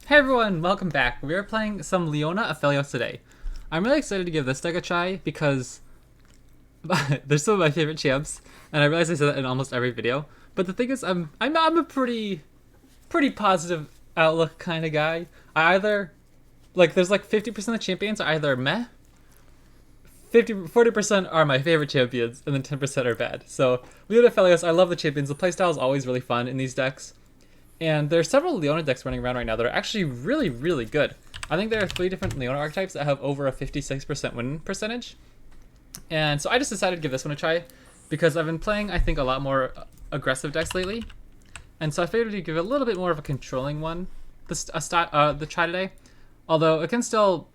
Hey everyone, welcome back. We are playing some Leona Aphelios today. I'm really excited to give this deck a try because they're some of my favorite champs, and I realize I say that in almost every video. But the thing is, I'm a pretty positive outlook kind of guy. I either there's like 50% of champions are either meh, 40% are my favorite champions, and then 10% are bad. So Leona Aphelios, I love the champions. The playstyle is always really fun in these decks. And there's several Leona decks running around right now that are actually really good. I think there are 3 different Leona archetypes that have over a 56% win percentage. And so I just decided to give this one a try because I've been playing, I think, a lot more aggressive decks lately. And so I figured to give a little bit more of a controlling one the try today. Although it can still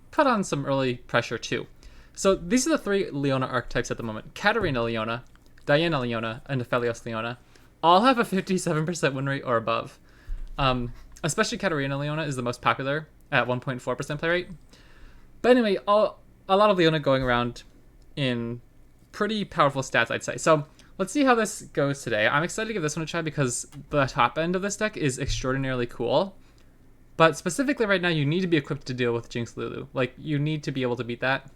put on some early pressure too. So these are the 3 Leona archetypes at the moment. Katarina Leona, Diana Leona, and Aphelios Leona all have a 57% win rate or above. Especially Katarina Leona is the most popular at 1.4% play rate. But anyway, a lot of Leona going around in pretty powerful stats, I'd say. So let's see how this goes today. I'm excited to give this one a try because the top end of this deck is extraordinarily cool. But specifically right now, you need to be equipped to deal with Jinx Lulu. Like, you need to be able to beat that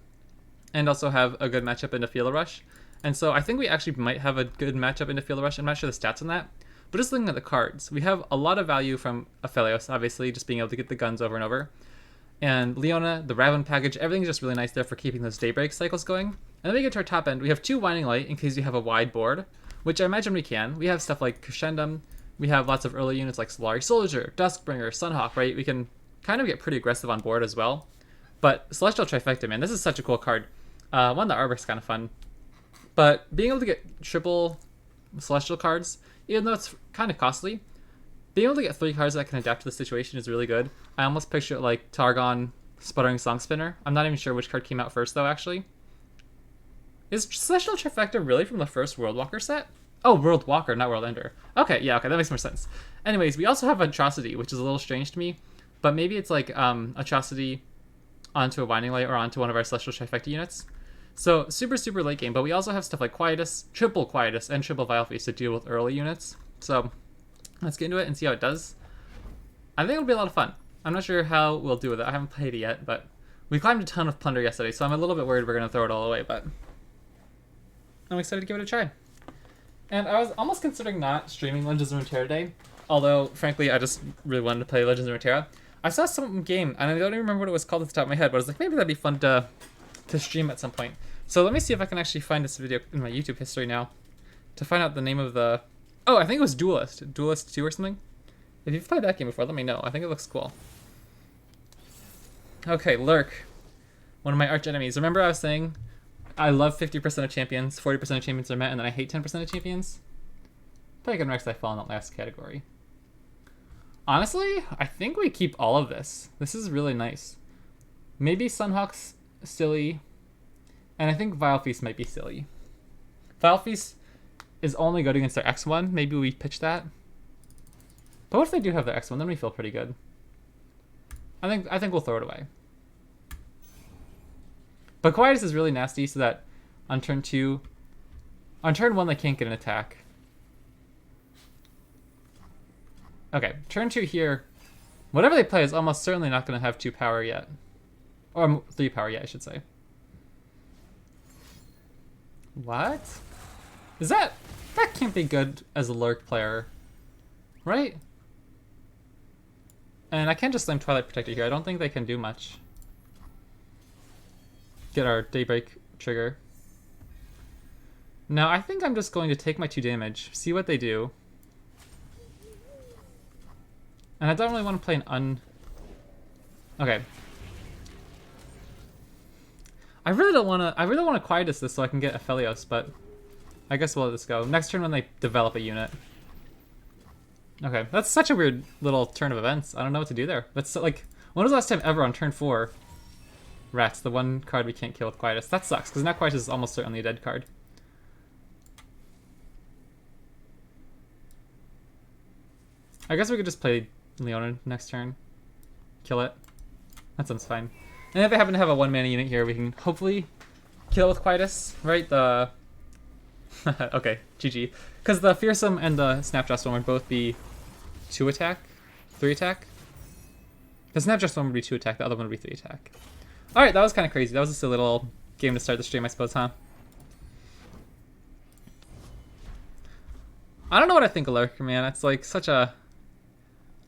and also have a good matchup in Aphelios Rush. And so I think we actually might have a good matchup into Aphelios Rush. I'm not sure the stats on that. But just looking at the cards, we have a lot of value from Aphelios, obviously, just being able to get the guns over and over. And Leona, the Raven package, everything's just really nice there for keeping those Daybreak cycles going. And then we get to our top end. We have 2 Winding Light in case we have a wide board, which I imagine we can. We have stuff like Crescendum. We have lots of early units like Solari Soldier, Duskbringer, Sunhawk, right? We can kind of get pretty aggressive on board as well. But Celestial Trifecta, man, this is such a cool card. One of the artwork's kind of fun. But being able to get triple Celestial cards, even though it's kind of costly, being able to get 3 cards that can adapt to the situation is really good. I almost picture it like Targon Sputtering Song Spinner. I'm not even sure which card came out first, though, actually. Is Celestial Trifecta really from the first World Walker set? Oh, World Walker, not World Ender. Okay, yeah, okay, that makes more sense. Anyways, we also have Atrocity, which is a little strange to me, but maybe it's like Atrocity onto a Winding Light or onto one of our Celestial Trifecta units. So super late game, but we also have stuff like Quietus, triple Quietus, and triple Vile Feast to deal with early units. So let's get into it and see how it does. I think it'll be a lot of fun. I'm not sure how we'll do with it. I haven't played it yet, but we climbed a ton of plunder yesterday, so I'm a little bit worried we're going to throw it all away, but I'm excited to give it a try. And I was almost considering not streaming Legends of Runeterra today, although, frankly, I just really wanted to play Legends of Runeterra. I saw some game, and I don't even remember what it was called at the top of my head, but I was like, maybe that'd be fun to stream at some point. So let me see if I can actually find this video in my YouTube history now to find out the name of the... Oh, I think it was Duelist 2 or something. If you've played that game before, let me know. I think it looks cool. Okay, Lurk. One of my arch enemies. Remember I was saying I love 50% of champions, 40% of champions are met, and then I hate 10% of champions? Probably gonna I fall in that last category. Honestly, I think we keep all of this. This is really nice. Maybe Sunhawk's silly. And I think Vile Feast might be silly. Vile Feast is only good against their X1. Maybe we pitch that. But what if they do have their X1? Then we feel pretty good. I think we'll throw it away. But Quietus is really nasty, so that on turn 2... On turn 1, they can't get an attack. Okay, turn 2 here. Whatever they play is almost certainly not going to have 2 power yet. Or 3 power yet, I should say. What? Is that can't be good as a lurk player, right? And I can't just slam Twilight Protector here. I don't think they can do much. Get our Daybreak trigger. Now I think I'm just going to take my 2 damage, see what they do. And I don't really want to play an Okay. I really want to Quietus this so I can get Aphelios, but I guess we'll let this go. Next turn when they develop a unit. Okay, that's such a weird little turn of events. I don't know what to do there. That's so, like, when was the last time ever on turn 4? Rats, the one card we can't kill with Quietus. That sucks, because now Quietus is almost certainly a dead card. I guess we could just play Leona next turn. Kill it. That sounds fine. And if they happen to have a 1-mana unit here, we can hopefully kill it with Quietus, right? The... okay, GG. Because the Fearsome and the Snapshot Storm would both be 2 attack, 3 attack. The snap just one would be 2 attack, the other one would be 3 attack. Alright, that was kind of crazy. That was just a little game to start the stream, I suppose, huh? I don't know what I think of Lurk, man. It's like such a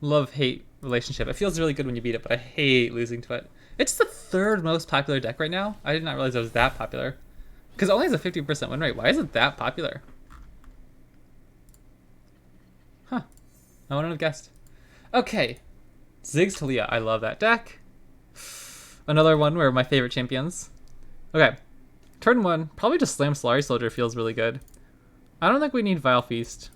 love-hate relationship. It feels really good when you beat it, but I hate losing to it. It's the 3rd most popular deck right now. I did not realize it was that popular. Because it only has a 50% win rate. Why is it that popular? Huh. I wouldn't have guessed. Okay. Ziggs Taliah. I love that deck. Another one where my favorite champions. Okay. Turn 1. Probably just Slam Solari Soldier feels really good. I don't think we need Vile Feast.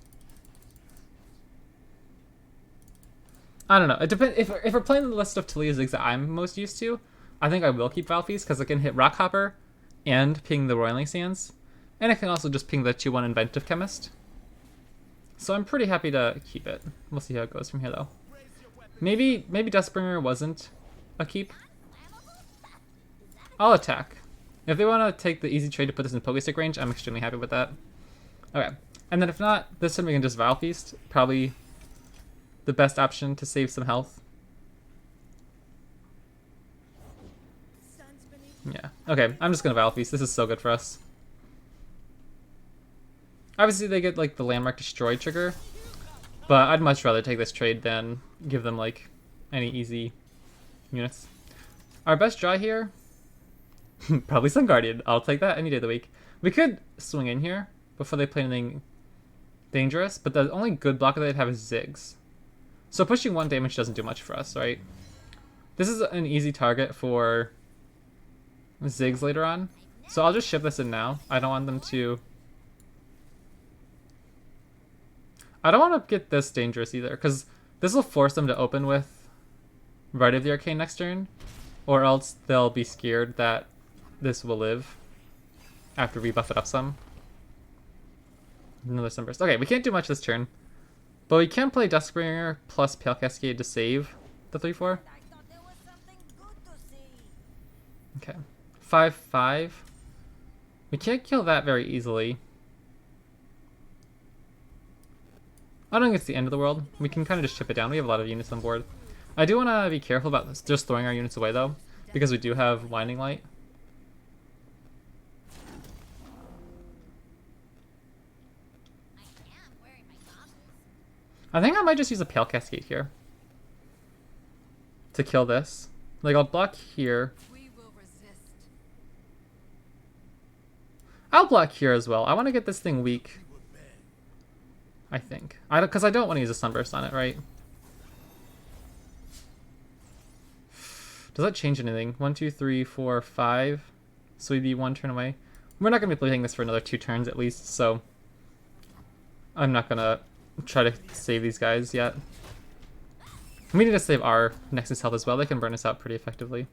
I don't know. It depends. If we're playing the list of Taliah Ziggs that I'm most used to, I think I will keep Vile Feast because I can hit Rock Hopper and ping the Roiling Sands. And I can also just ping the 2-1 Inventive Chemist. So I'm pretty happy to keep it. We'll see how it goes from here though. Maybe Dustbringer wasn't a keep. I'll attack. If they want to take the easy trade to put this in Pokestick range, I'm extremely happy with that. Okay. And then if not, this time we can just Vile Feast. Probably the best option to save some health. Yeah. Okay, I'm just gonna Vile Feast. This is so good for us. Obviously they get like the Landmark Destroy trigger, but I'd much rather take this trade than give them like any easy units. Our best draw here, probably Sun Guardian. I'll take that any day of the week. We could swing in here before they play anything dangerous, but the only good blocker they'd have is Ziggs. So pushing 1 damage doesn't do much for us, right? This is an easy target for Ziggs later on. So I'll just ship this in now. I don't want them to... I don't want to get this dangerous either, because this will force them to open with Rite of the Arcane next turn, or else they'll be scared that this will live after we buff it up some. Another Sunburst. Okay, we can't do much this turn, but we can play Duskbringer plus Pale Cascade to save the 3-4. Okay. 5-5. We can't kill that very easily. I don't think it's the end of the world. We can kind of just chip it down. We have a lot of units on board. I do want to be careful about this, just throwing our units away though, because we do have Winding Light. I think I might just use a Pale Cascade here to kill this. Like, I'll block here. I'll block here as well. I want to get this thing weak, I think. Because I don't want to use a Sunburst on it, right? Does that change anything? 1, 2, 3, 4, 5. So we'd be 1 turn away. We're not going to be playing this for another 2 turns at least, so I'm not going to try to save these guys yet. We need to save our Nexus health as well. They can burn us out pretty effectively.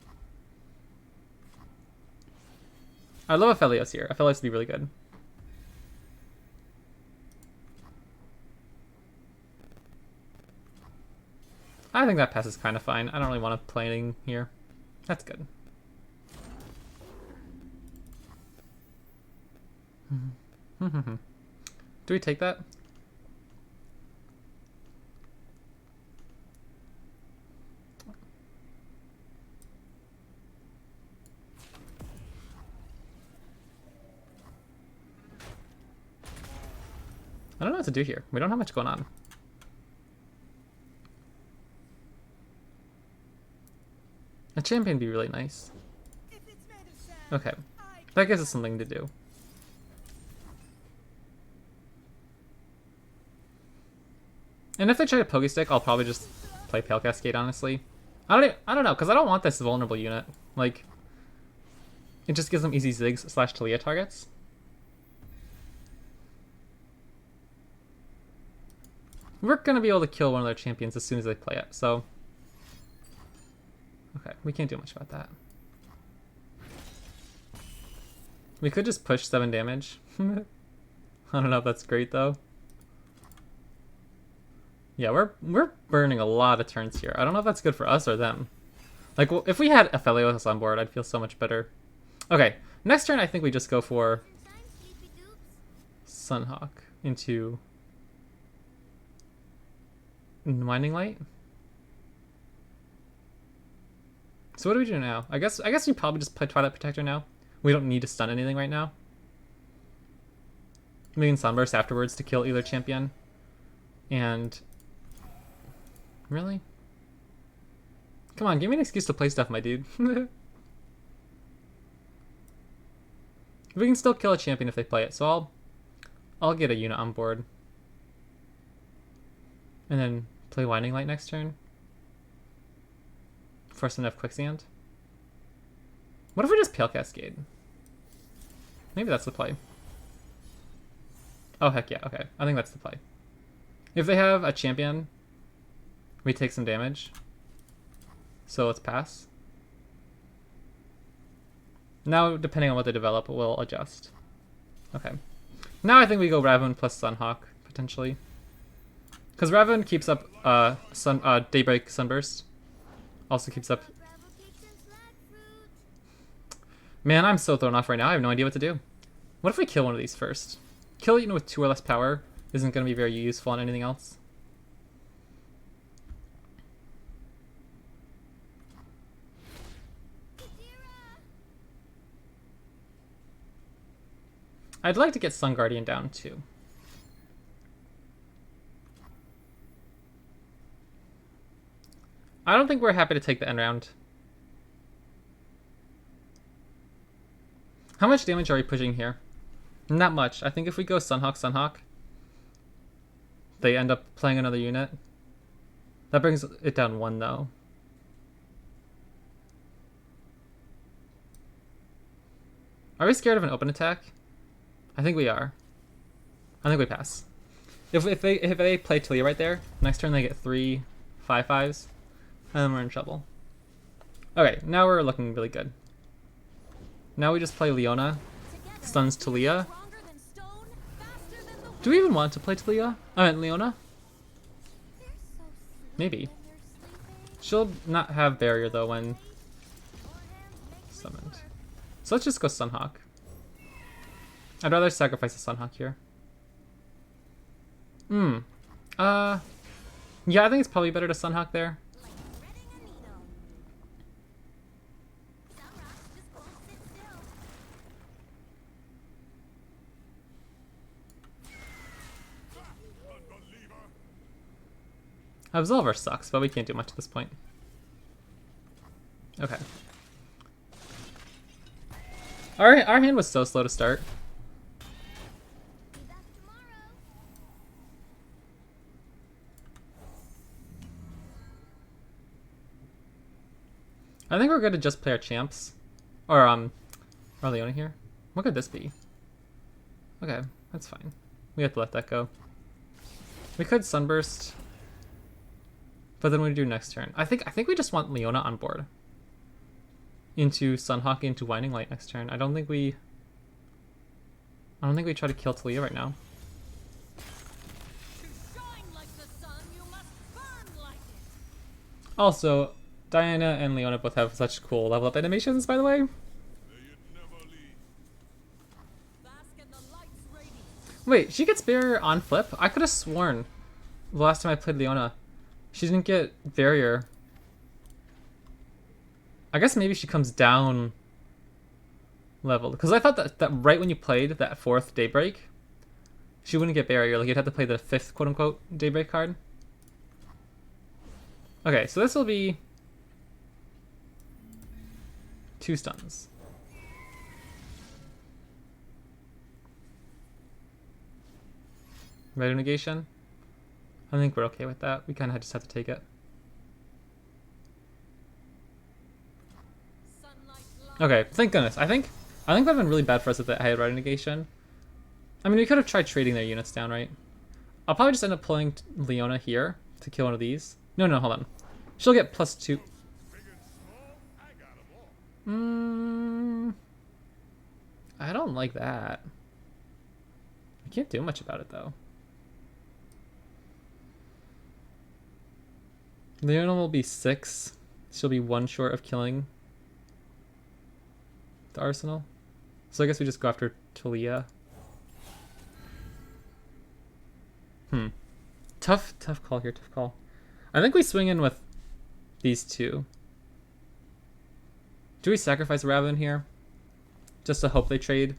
I love Aphelios here. Aphelios would be really good. I think that pass is kind of fine. I don't really want to play anything here. That's good. Do we take that? I don't know what to do here. We don't have much going on. A champion would be really nice. Okay. That gives us something to do. And if they try to Pokestick, I'll probably just play Pale Cascade, honestly. I don't know, because I don't want this vulnerable unit. Like, it just gives them easy Ziggs / Taliah targets. We're going to be able to kill one of their champions as soon as they play it, so... Okay, we can't do much about that. We could just push 7 damage. I don't know if that's great, though. Yeah, we're burning a lot of turns here. I don't know if that's good for us or them. Like, well, if we had Aphelios on board, I'd feel so much better. Okay, next turn I think we just go for Sunhawk into Winding Light. So what do we do now? I guess we probably just play Twilight Protector now. We don't need to stun anything right now. We can Sunburst afterwards to kill either champion. And... Really? Come on, give me an excuse to play stuff, my dude. We can still kill a champion if they play it, so I'll get a unit on board. And then play Winding Light next turn. Force enough Quicksand. What if we just Pale Cascade? Maybe that's the play. Oh, heck yeah, okay. I think that's the play. If they have a champion, we take some damage. So let's pass. Now, depending on what they develop, we'll adjust. Okay. Now I think we go Raven plus Sunhawk, potentially. Because Raven keeps up Daybreak Sunburst. Also keeps up... Man, I'm so thrown off right now. I have no idea what to do. What if we kill one of these first? Kill with 2 or less power isn't going to be very useful on anything else. I'd like to get Sun Guardian down too. I don't think we're happy to take the end round. How much damage are we pushing here? Not much. I think if we go Sunhawk, Sunhawk, they end up playing another unit. That brings it down 1 though. Are we scared of an open attack? I think we are. I think we pass. If they play Taliah right there, next turn they get 3 5/5s, and then we're in trouble. Okay, now we're looking really good. Now we just play Leona, stuns Taliah. Do we even want to play Taliah? I mean, Leona? Maybe. She'll not have barrier though when summoned. So let's just go Sunhawk. I'd rather sacrifice a Sunhawk here. Yeah, I think it's probably better to Sunhawk there. Absolver sucks, but we can't do much at this point. Okay. Our hand was so slow to start. I think we're good to just play our champs. Or Leona here. What could this be? Okay, that's fine. We have to let that go. We could Sunburst. But then what do we do next turn? I think we just want Leona on board. Into Sunhawk, into Winding Light next turn. I don't think we try to kill Taliah right now. Also, Diana and Leona both have such cool level up animations, by the way. Wait, she gets barrier on flip? I could have sworn the last time I played Leona, she didn't get barrier. I guess maybe she comes down level. Because I thought that right when you played that 4th Daybreak, she wouldn't get barrier. Like, you'd have to play the 5th quote-unquote Daybreak card. Okay, so this will be 2 stuns. Red negation. I think we're okay with that. We kind of just have to take it. Okay, thank goodness. I think that would have been really bad for us if I had red negation. I mean, we could have tried trading their units down, right? I'll probably just end up pulling Leona here to kill one of these. No, hold on. She'll get +2. I don't like that. I can't do much about it though. Leona will be 6. She'll be 1 short of killing the Arsenal. So I guess we just go after Taliah. Tough call here, tough call. I think we swing in with these 2. Do we sacrifice Raven here? Just to hope they trade?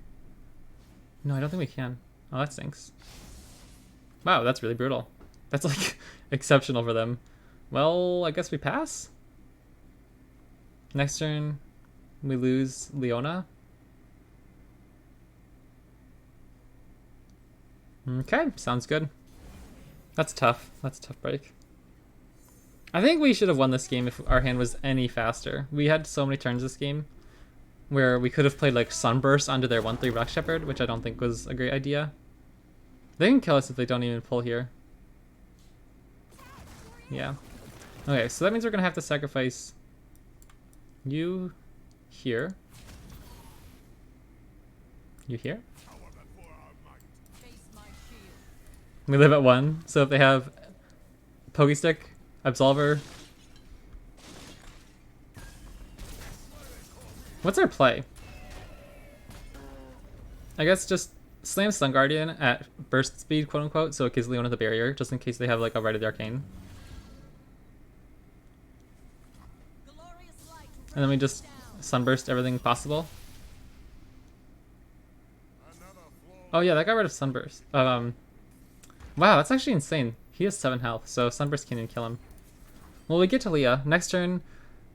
No, I don't think we can. Oh, that stinks. Wow, that's really brutal. That's like exceptional for them. Well, I guess we pass? Next turn, we lose Leona. Okay, sounds good. That's tough. That's a tough break. I think we should have won this game if our hand was any faster. We had so many turns this game where we could have played like Sunburst onto their 1/3 Rock Shepherd, which I don't think was a great idea. They can kill us if they don't even pull here. Yeah. Okay, so that means we're gonna have to sacrifice you here. You here? We live at 1, so if they have Pokestick, Absolver. What's our play? I guess just slam Sun Guardian at burst speed, quote unquote, so it gives Leona the barrier, just in case they have like a Rite of the Arcane. And then we just Sunburst everything possible. Oh yeah, that got rid of Sunburst. Wow, that's actually insane. He has 7 health, so Sunburst can't even kill him. Well, we get to Leah. Next turn,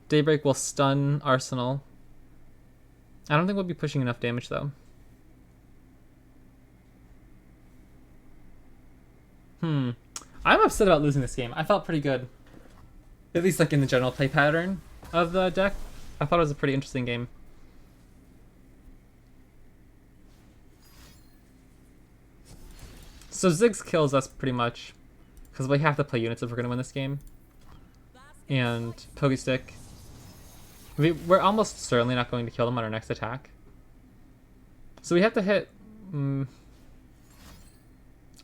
Daybreak will stun Arsenal. I don't think we'll be pushing enough damage, though. I'm upset about losing this game. I felt pretty good. At least like in the general play pattern of the deck. I thought it was a pretty interesting game. So Ziggs kills us pretty much, because we have to play units if we're going to win this game. And Pokestick. We're almost certainly not going to kill them on our next attack. So we have to hit... I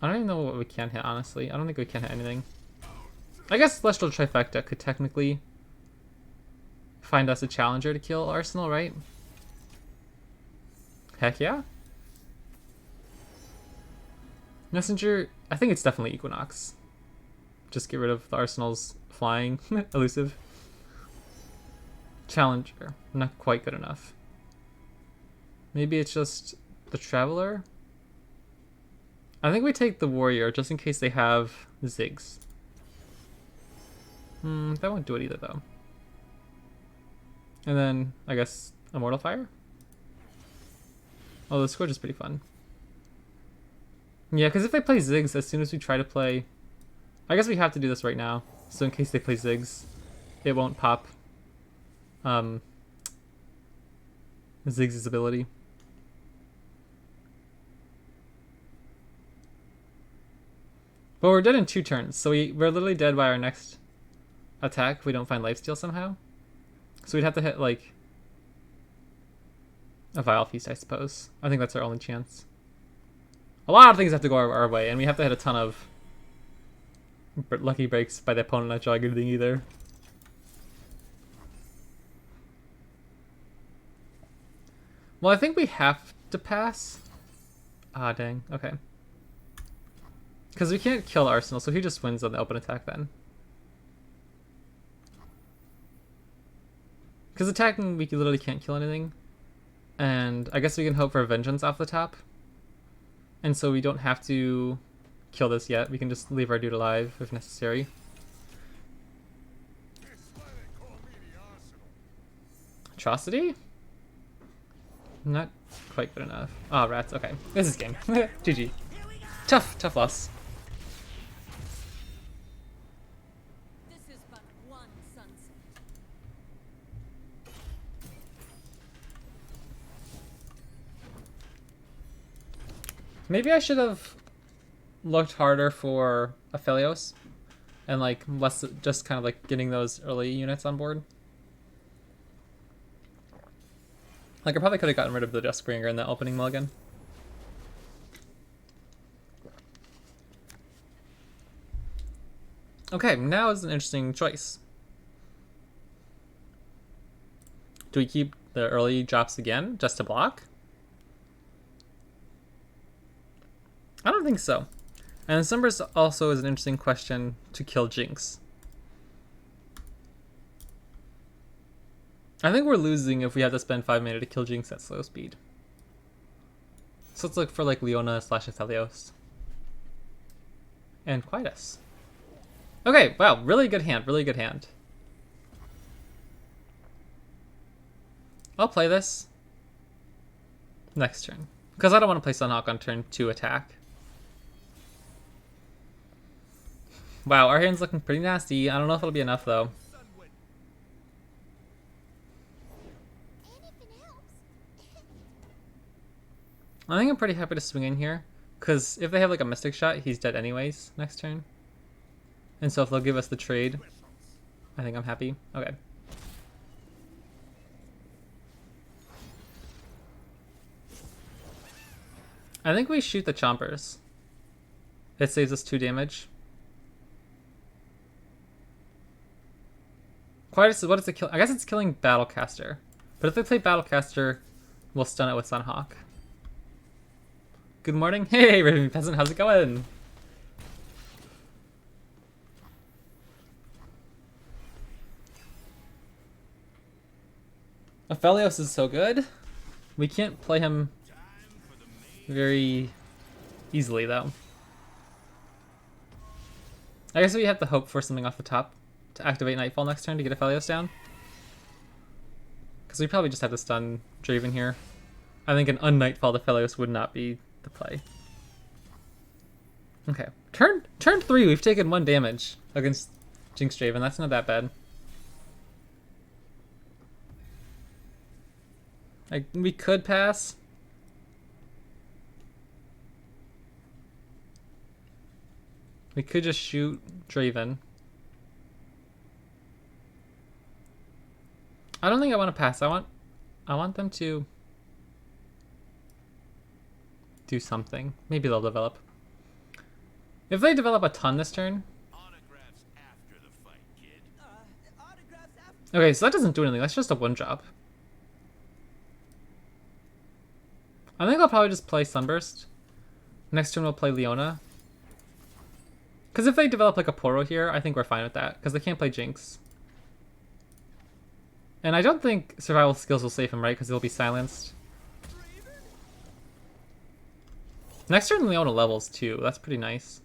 don't even know what we can hit, honestly. I don't think we can hit anything. I guess Celestial Trifecta could technically find us a challenger to kill Arsenal, right? Heck yeah. Messenger, I think it's definitely Equinox. Just get rid of the Arsenal's flying, elusive. Challenger, not quite good enough. Maybe it's just the Traveler? I think we take the Warrior just in case they have Ziggs. That won't do it either though. And then, I guess, Immortal Fire? Oh, the Scourge is pretty fun. Yeah, because if they play Ziggs, as soon as we try to play... I guess we have to do this right now, so in case they play Ziggs, it won't pop Ziggs' ability. But we're dead in 2 turns, so we're literally dead by our next attack if we don't find lifesteal somehow. So we'd have to hit, like, a Vile Feast, I suppose. I think that's our only chance. A lot of things have to go our way, and we have to hit a ton of lucky breaks by the opponent not drawing anything either. Well, I think we have to pass. Ah, dang. Okay. Because we can't kill Arsenal, so he just wins on the open attack then. Because attacking, we literally can't kill anything. And I guess we can hope for vengeance off the top. And so we don't have to kill this yet. We can just leave our dude alive if necessary. Atrocity? Not quite good enough. Ah, rats. Okay. This is game. GG. Tough loss. This is but one sunset. Maybe I should have looked harder for Aphelios and like less just kind of like getting those early units on board. Like I probably could have gotten rid of the Duskbringer in the opening mulligan. Okay, now is an interesting choice. Do we keep the early drops again just to block? I don't think so. And Sunburst also is an interesting question to kill Jinx. I think we're losing if we have to spend 5 mana to kill Jinx at slow speed. So let's look for like Leona / Aphelios. And Quietus. Okay, wow, really good hand, really good hand. I'll play this next turn. Because I don't want to play Sunhawk on turn 2 attack. Wow, our hand's looking pretty nasty. I don't know if it'll be enough though. I think I'm pretty happy to swing in here, because if they have like a Mystic Shot, he's dead anyways next turn. And so if they'll give us the trade, I think I'm happy. Okay. I think we shoot the Chompers. It saves us 2 damage. Quietus, what is it kill? I guess it's killing Battlecaster. But if they play Battlecaster, we'll stun it with Sunhawk. Good morning. Hey, Raven Peasant, how's it going? Aphelios is so good. We can't play him very easily, though. I guess we have to hope for something off the top to activate Nightfall next turn to get Aphelios down. Because we probably just have to stun Draven here. I think an un-Nightfall Aphelios would not be the play. Okay. Turn 3, we've taken 1 damage against Jinx Draven. That's not that bad. We could pass. We could just shoot Draven. I don't think I want to pass. I want them to do something. Maybe they'll develop. If they develop a ton this turn. After the fight, kid. Okay, so that doesn't do anything. That's just a 1-drop. I think I'll probably just play Sunburst. Next turn we'll play Leona. Because if they develop like a Poro here, I think we're fine with that. Because they can't play Jinx. And I don't think survival skills will save him, right? Because he'll be silenced. Next turn Leona levels too. That's pretty nice.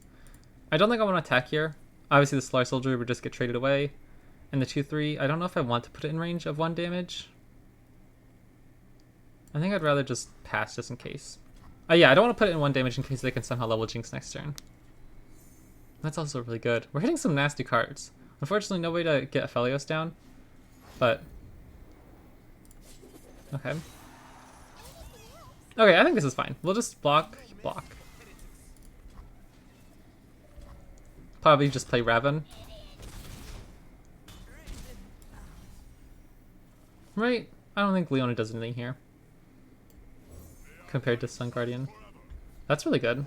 I don't think I want to attack here. Obviously the Solar Soldier would just get traded away. And the 2/3, I don't know if I want to put it in range of 1 damage. I think I'd rather just pass just in case. Yeah, I don't want to put it in 1 damage in case they can somehow level Jinx next turn. That's also really good. We're hitting some nasty cards. Unfortunately, no way to get Aphelios down. But okay. Okay, I think this is fine. We'll just block. Probably just play Raven. Right? I don't think Leona does anything here. Compared to Sun Guardian. That's really good.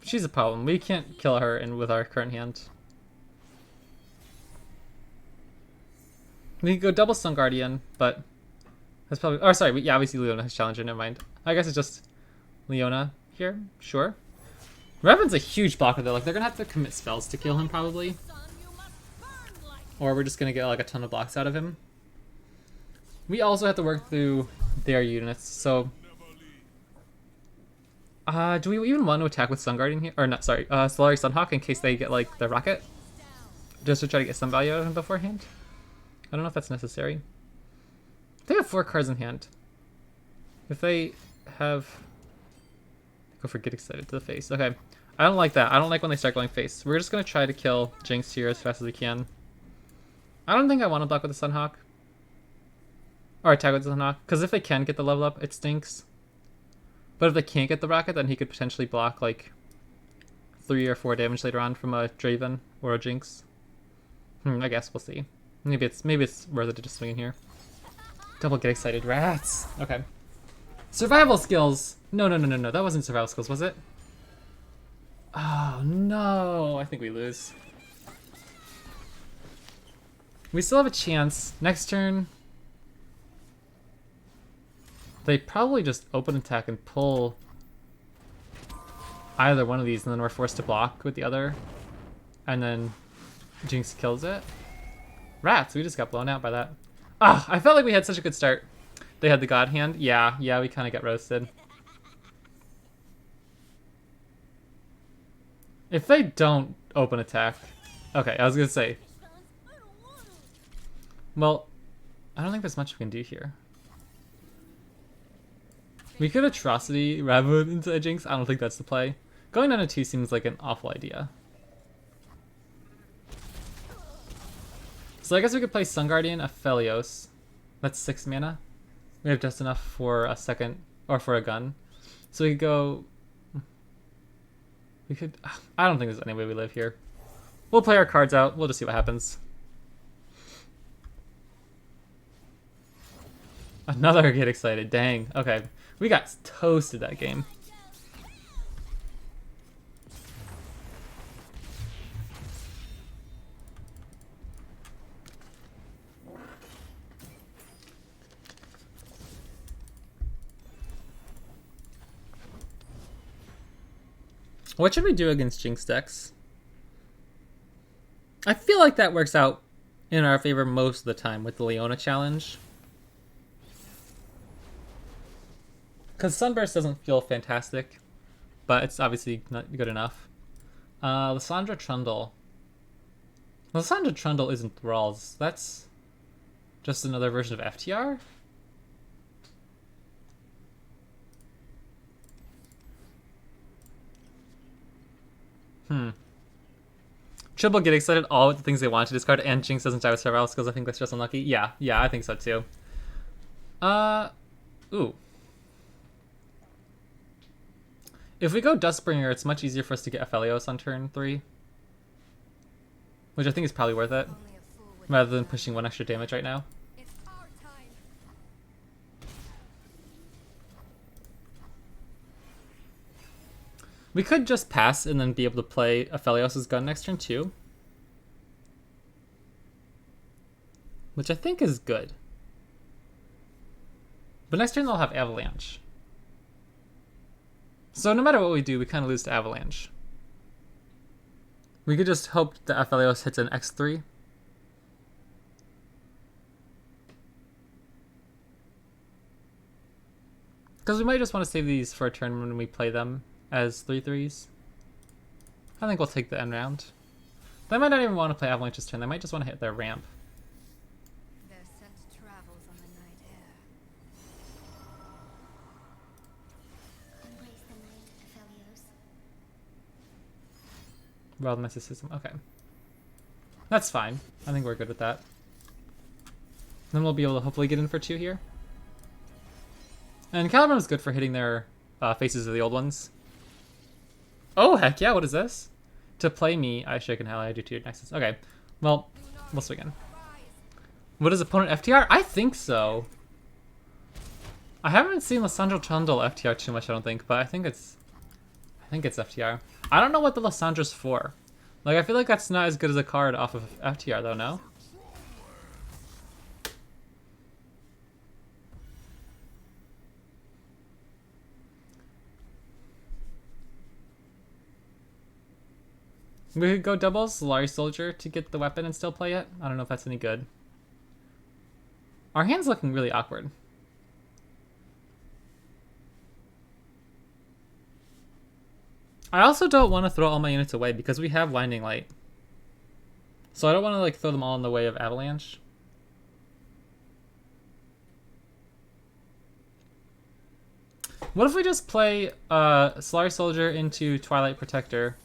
She's a problem. We can't kill her with our current hand. We can go double Sun Guardian, but that's probably. Oh, sorry. Yeah, obviously Leona has Challenger. Never mind. I guess it's just Leona here. Sure. Raven's a huge blocker though. Like they're gonna have to commit spells to kill him probably, or we're just gonna get like a ton of blocks out of him. We also have to work through their units. So, do we even want to attack with Sun Guardian here? Or not? Sorry, Solari Sunhawk in case they get like the rocket, just to try to get some value out of him beforehand. I don't know if that's necessary. They have 4 cards in hand. If they have... Go for Get Excited to the face. Okay. I don't like that. I don't like when they start going face. We're just going to try to kill Jinx here as fast as we can. I don't think I want to block with the Sunhawk. Or attack with the Sunhawk. Because if they can get the level up, it stinks. But if they can't get the rocket, then he could potentially block like 3 or 4 damage later on from a Draven or a Jinx. I guess we'll see. Maybe it's worth it to just swing in here. Double Get Excited. Rats! Okay. Survival skills! No. That wasn't survival skills, was it? Oh, no. I think we lose. We still have a chance. Next turn, they probably just open attack and pull either one of these, and then we're forced to block with the other. And then Jinx kills it. Rats, we just got blown out by that. Ah, I felt like we had such a good start. They had the God Hand. Yeah, we kind of got roasted. If they don't open attack... Okay, I was going to say. Well, I don't think there's much we can do here. We could Atrocity Rabbit into a Jinx. I don't think that's the play. Going down to 2 seems like an awful idea. So I guess we could play Sun Guardian, Aphelios. That's 6 mana. We have just enough for a second, or for a gun. So we could go... We could... I don't think there's any way we live here. We'll play our cards out. We'll just see what happens. Another get excited. Dang. Okay. We got toasted that game. What should we do against Jinx decks? I feel like that works out in our favor most of the time with the Leona challenge. Because Sunburst doesn't feel fantastic, but it's obviously not good enough. Lysandra Trundle. Lysandra Trundle isn't Thralls. That's just another version of FTR? Triple get excited all with the things they want to discard, and Jinx doesn't die with several skills. I think that's just unlucky. Yeah, I think so too. Ooh. If we go Dustbringer, it's much easier for us to get Aphelios on turn 3. Which I think is probably worth it. Rather than pushing 1 extra damage right now. We could just pass and then be able to play Aphelios' gun next turn too. Which I think is good. But next turn they'll have Avalanche. So no matter what we do, we kind of lose to Avalanche. We could just hope that Aphelios hits an X3. Because we might just want to save these for a turn when we play them as 3/3s. I think we'll take the end round. They might not even want to play Avalanche's turn. They might just want to hit their ramp. Their scent travels on the night air. Embrace the night, Aphelios. Wild mysticism. Okay. That's fine. I think we're good with that. Then we'll be able to hopefully get in for 2 here. And Caliburn is good for hitting their faces of the old ones. Oh, heck yeah, what is this? To play me, I shake an ally, I do 2 nexus. Okay, well, we'll swing in. What is opponent FTR? I think so. I haven't seen Lysandra Trundle FTR too much, I don't think, but I think it's FTR. I don't know what the Lysandra's for. Like, I feel like that's not as good as a card off of FTR, though, no? We could go double Solari Soldier to get the weapon and still play it. I don't know if that's any good. Our hand's looking really awkward. I also don't want to throw all my units away because we have Blinding Light. So I don't want to like throw them all in the way of Avalanche. What if we just play Solari Soldier into Twilight Protector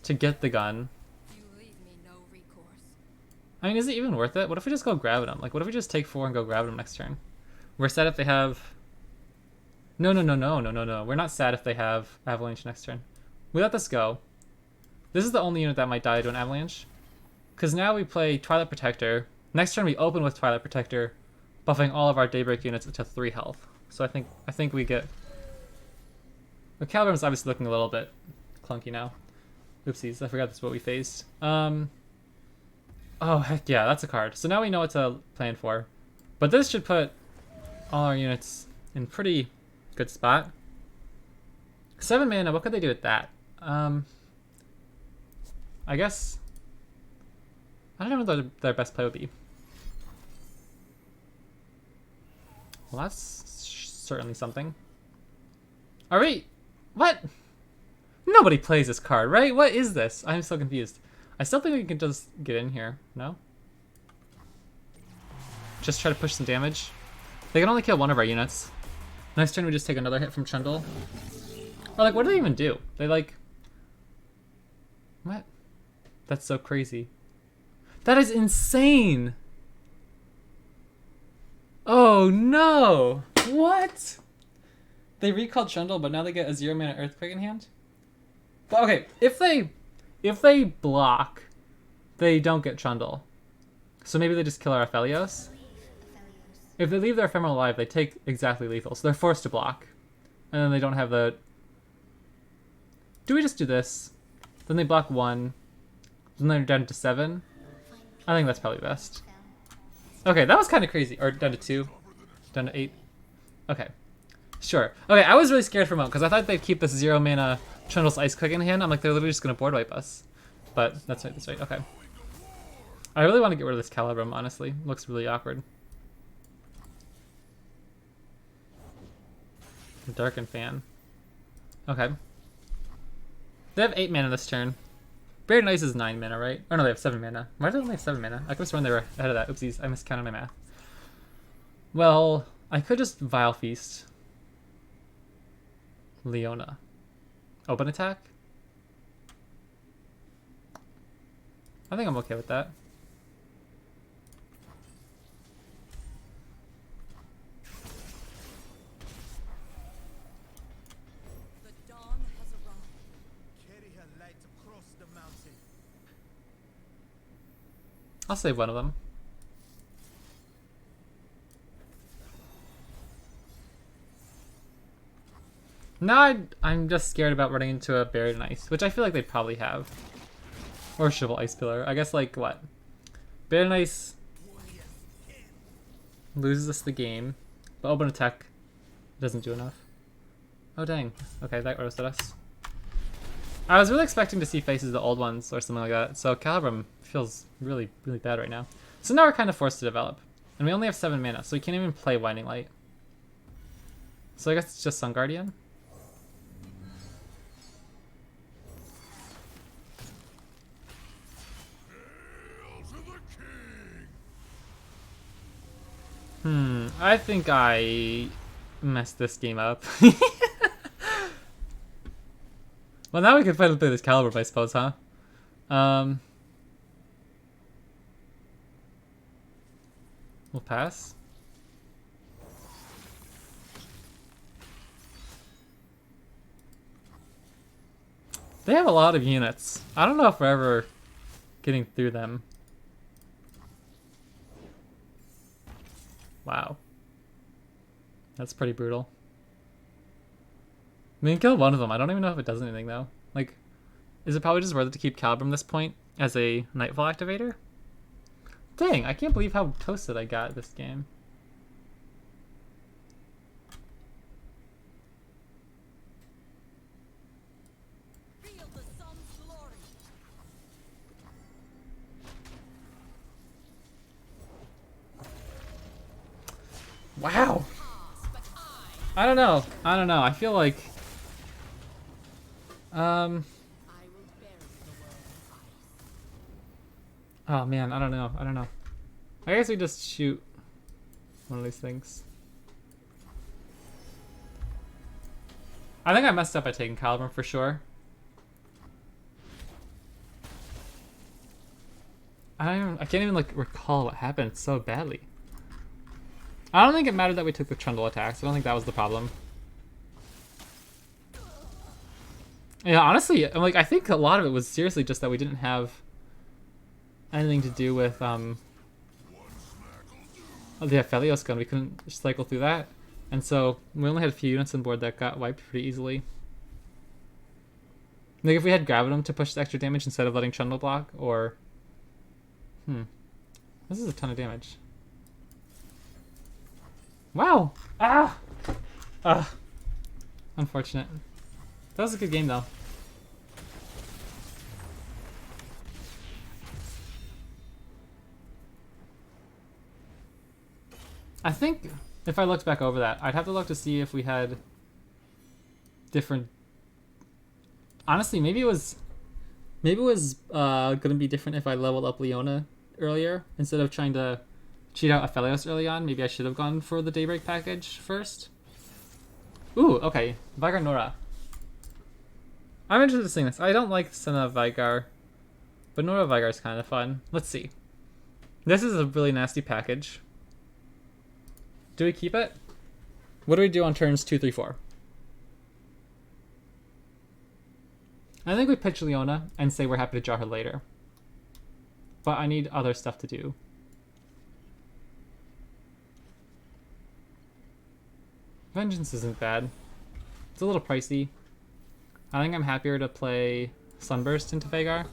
to get the gun? You leave me no recourse. I mean, is it even worth it? What if we just go grab them? Like, what if we just take 4 and go grab them next turn? We're sad if they have... No. We're not sad if they have Avalanche next turn. We let this go. This is the only unit that might die to an Avalanche. Because now we play Twilight Protector. Next turn we open with Twilight Protector, buffing all of our Daybreak units to 3 health. So I think we get... The Caliburn's obviously looking a little bit clunky now. Oopsies, I forgot that's what we faced. Oh, heck yeah, that's a card. So now we know what to plan for. But this should put all our units in pretty good spot. 7 mana, what could they do with that? I guess... I don't know what their best play would be. Well, that's certainly something. Are we... What? Nobody plays this card, right? What is this? I'm so confused. I still think we can just get in here. No? Just try to push some damage. They can only kill one of our units. Next turn we just take another hit from Trundle. Or like, what do they even do? They like... What? That's so crazy. That is insane! Oh no! What? They recalled Trundle, but now they get a 0-mana Earthquake in hand? But okay, if they block, they don't get Trundle. So maybe they just kill our Aphelios? If they leave their Ephemeral alive, they take exactly lethal, so they're forced to block. And then they don't have the... Do we just do this? Then they block 1. Then they're down to 7. I think that's probably best. Okay, that was kind of crazy. Or down to 2. Down to 8. Okay. Sure. Okay, I was really scared for a moment because I thought they'd keep this 0-mana Trundle's Ice Quick in hand. I'm like, they're literally just going to board wipe us. But that's right, that's right. Okay. I really want to get rid of this Calibrum, honestly. Looks really awkward. Darken Fan. Okay. They have 8 mana this turn. Buried Ice is 9 mana, right? Oh no, they have 7 mana. Why do they only have 7 mana? I could have sworn they were ahead of that. Oopsies, I miscounted my math. Well, I could just Vile Feast. Leona. Open attack? I think I'm okay with that. The dawn has arrived. Carry her light across the mountain. I'll save one of them. Now I'm just scared about running into a Buried in Ice, which I feel like they'd probably have. Or Shovel Ice Pillar. I guess like what? Buried in Ice loses us the game, but Open Attack doesn't do enough. Oh dang. Okay, that roasted us. I was really expecting to see faces of the old ones or something like that, so Calibrum feels really, really bad right now. So now we're kind of forced to develop. And we only have 7 mana, so we can't even play Winding Light. So I guess it's just Sun Guardian. I think I messed this game up. Well, now we can finally play this Calibrum, I suppose, huh? We'll pass. They have a lot of units. I don't know if we're ever getting through them. Wow. That's pretty brutal. I mean, kill one of them. I don't even know if it does anything, though. Like, is it probably just worth it to keep Calibrum this point as a Nightfall activator? Dang, I can't believe how toasted I got this game. Feel the sun's glory. Wow. I don't know. I don't know. I feel like... I will bury the world in ice. Oh man, I don't know. I don't know. I guess we just shoot one of these things. I think I messed up by taking Calibrum for sure. I can't even like recall what happened so badly. I don't think it mattered that we took the Trundle attacks. I don't think that was the problem. Yeah, honestly, like I think a lot of it was seriously just that we didn't have anything to do with the Aphelios gun. We couldn't cycle through that, and so we only had a few units on board that got wiped pretty easily. Like if we had Gravitum to push the extra damage instead of letting Trundle block, or this is a ton of damage. Wow! Ah! Unfortunate. That was a good game, though. I think if I looked back over that, I'd have to look to see if we had different. Honestly, maybe it was gonna be different if I leveled up Leona earlier instead of trying to cheat out Aphelios early on. Maybe I should have gone for the Daybreak package first. Ooh, okay, Vigar Nora. I'm interested in seeing this. I don't like Senna Vigar, but Nora Vigar is kind of fun. Let's see. This is a really nasty package. Do we keep it? What do we do on turns 2, 3, 4? I think we pitch Leona and say we're happy to draw her later. But I need other stuff to do. Vengeance isn't bad. It's a little pricey. I think I'm happier to play Sunburst into Vagar.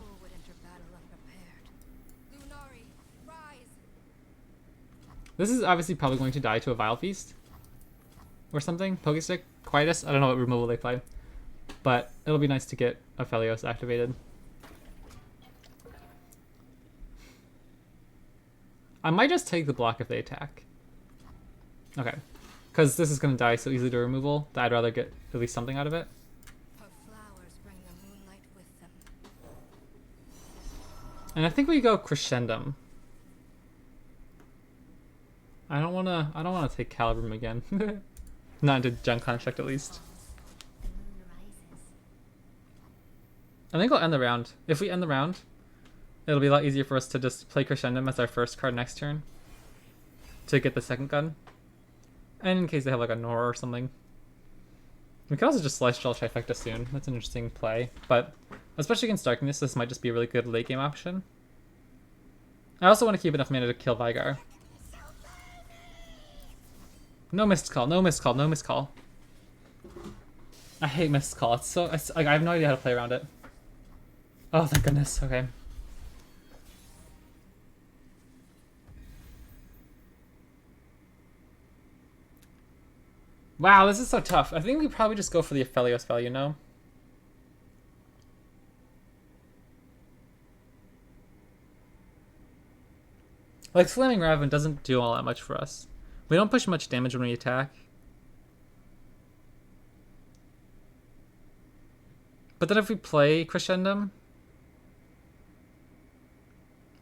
This is obviously probably going to die to a Vile Feast. Or something. Pokestick? Quietus? I don't know what removal they play. But it'll be nice to get Aphelios activated. I might just take the block if they attack. Okay. Because this is going to die so easily to removal that I'd rather get at least something out of it. Her flowers bring the moonlight with them. And I think we go Crescendum. I don't wanna take Calibrum again. Not into Gen Construct at least. I think I'll end the round. If we end the round, it'll be a lot easier for us to just play Crescendum as our first card next turn to get the second gun. And in case they have like a Nora or something. We could also just Celestial Trifecta soon. That's an interesting play. But especially against Darkness, this might just be a really good late game option. I also want to keep enough mana to kill Vigar. No missed call, no missed call, no missed call. I hate missed call. It's so like I have no idea how to play around it. Oh, thank goodness. Okay. Wow, this is so tough. I think we probably just go for the Aphelios value now. Like, Slamming Raven doesn't do all that much for us. We don't push much damage when we attack. But then if we play Crescendum,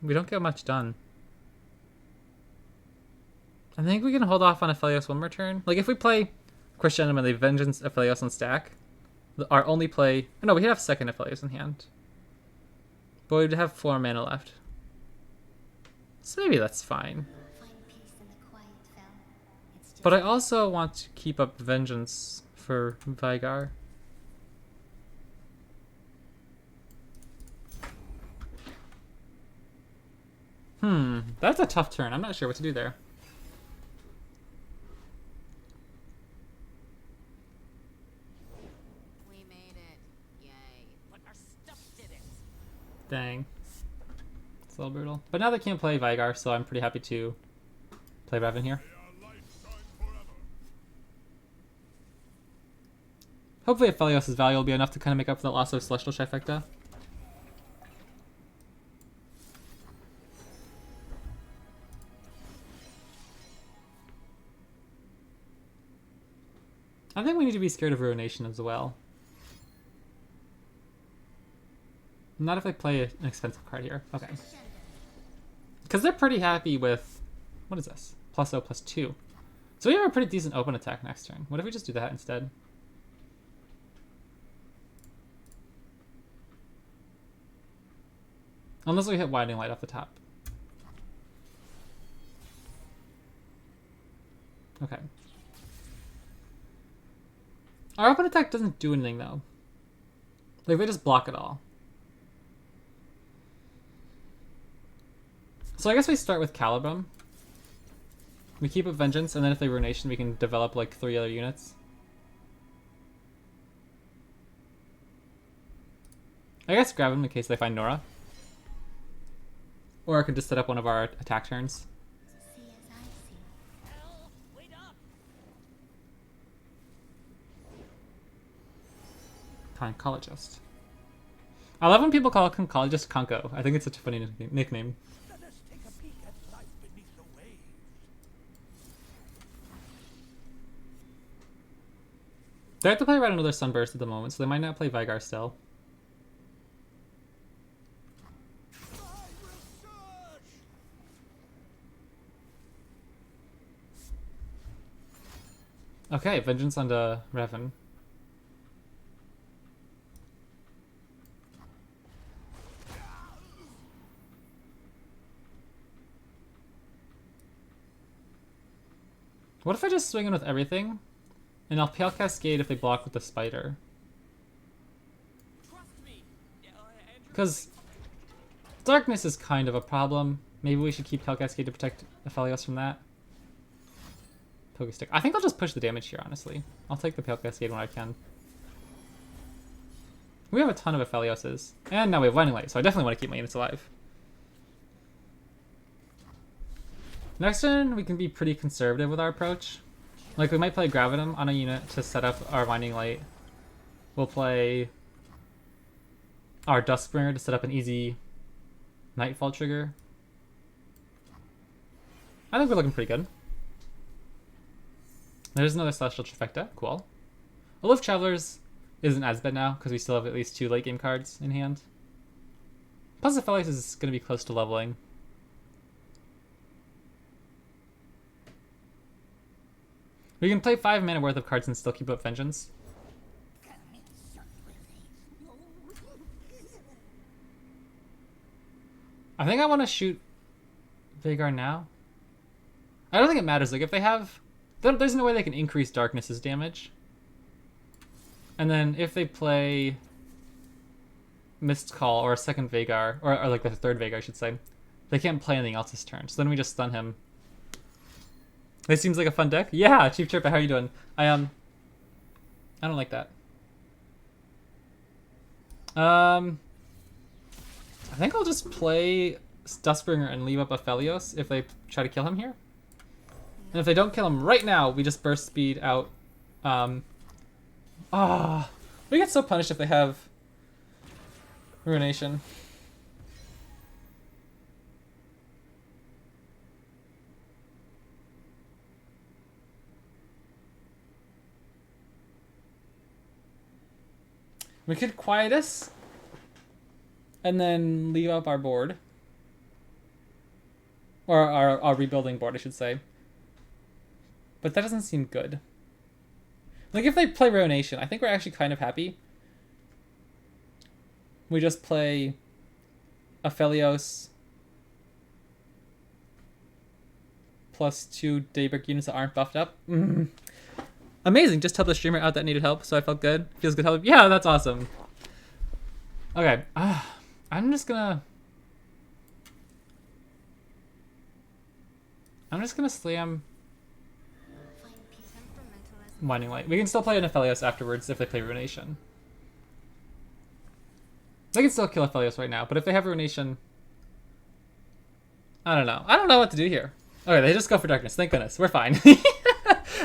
we don't get much done. I think we can hold off on Aphelios one more turn. Like, if we play Crescendum and they Vengeance Aphelios on stack, our only play... Oh, no, we have second Aphelios in hand. But we'd have 4 mana left. So maybe that's fine. But I also want to keep up Vengeance for Vigar. That's a tough turn. I'm not sure what to do there. We made it. Yay. But our stuff did it. Dang. It's a little brutal. But now they can't play Vigar, so I'm pretty happy to play Raven here. Hopefully Aphelios' value will be enough to kind of make up for the loss of Celestial Trifecta. I think we need to be scared of Ruination as well. Not if I play an expensive card here. Okay. Because they're pretty happy with... What is this? +0, +2. So we have a pretty decent open attack next turn. What if we just do that instead? Unless we hit Widening Light off the top. Okay. Our open attack doesn't do anything though. Like, they just block it all. So I guess we start with Calibrum. We keep up Vengeance, and then if they Ruination, we can develop like 3 other units. I guess grab them in case they find Nora. Or I could just set up one of our attack turns. Concologist. I love when people call Concologist Conco. I think it's such a funny nickname. Let us take a peek at life beneath the waves. They have to play around another Sunburst at the moment, so they might not play Vigar still. Okay, Vengeance onto Revan. What if I just swing in with everything? And I'll Pale Cascade if they block with the Spider. Because darkness is kind of a problem. Maybe we should keep Pale Cascade to protect Aphelios from that. Poke Stick. I think I'll just push the damage here, honestly. I'll take the Pale Cascade when I can. We have a ton of Aphelioses. And now we have Winding Light, so I definitely want to keep my units alive. Next turn, we can be pretty conservative with our approach. Like, we might play Gravitum on a unit to set up our Winding Light. We'll play our Duskbringer to set up an easy Nightfall trigger. I think we're looking pretty good. There's another Celestial Trifecta. Cool. Aloof Travelers isn't as bad now, because we still have at least 2 late game cards in hand. Plus, Aphelios is going to be close to leveling. We can play 5 mana worth of cards and still keep up Vengeance. I think I want to shoot Vagar now. I don't think it matters. Like, if they have... There's no way they can increase Darkness's damage. And then if they play Mist Call or a second Vagar, or like the third Vagar, I should say, they can't play anything else this turn. So then we just stun him. This seems like a fun deck. Yeah, Chief Chirpa, how are you doing? I don't like that. I think I'll just play Duskbringer and leave up Aphelios if they try to kill him here. And if they don't kill him right now, we just burst speed out. We get so punished if they have Ruination. We could Quietus and then leave up our board. Or our rebuilding board, I should say. But that doesn't seem good. Like, if they play Ruination, I think we're actually kind of happy. We just play Aphelios plus 2 Daybreak units that aren't buffed up. Amazing, just helped the streamer out that needed help, so I felt good. Feels good help. Yeah, that's awesome. Okay, I'm just gonna slam Winding Light. We can still play an Aphelios afterwards if they play Ruination. They can still kill Aphelios right now, but if they have Ruination, I don't know. I don't know what to do here. Okay, they just go for Darkness. Thank goodness. We're fine.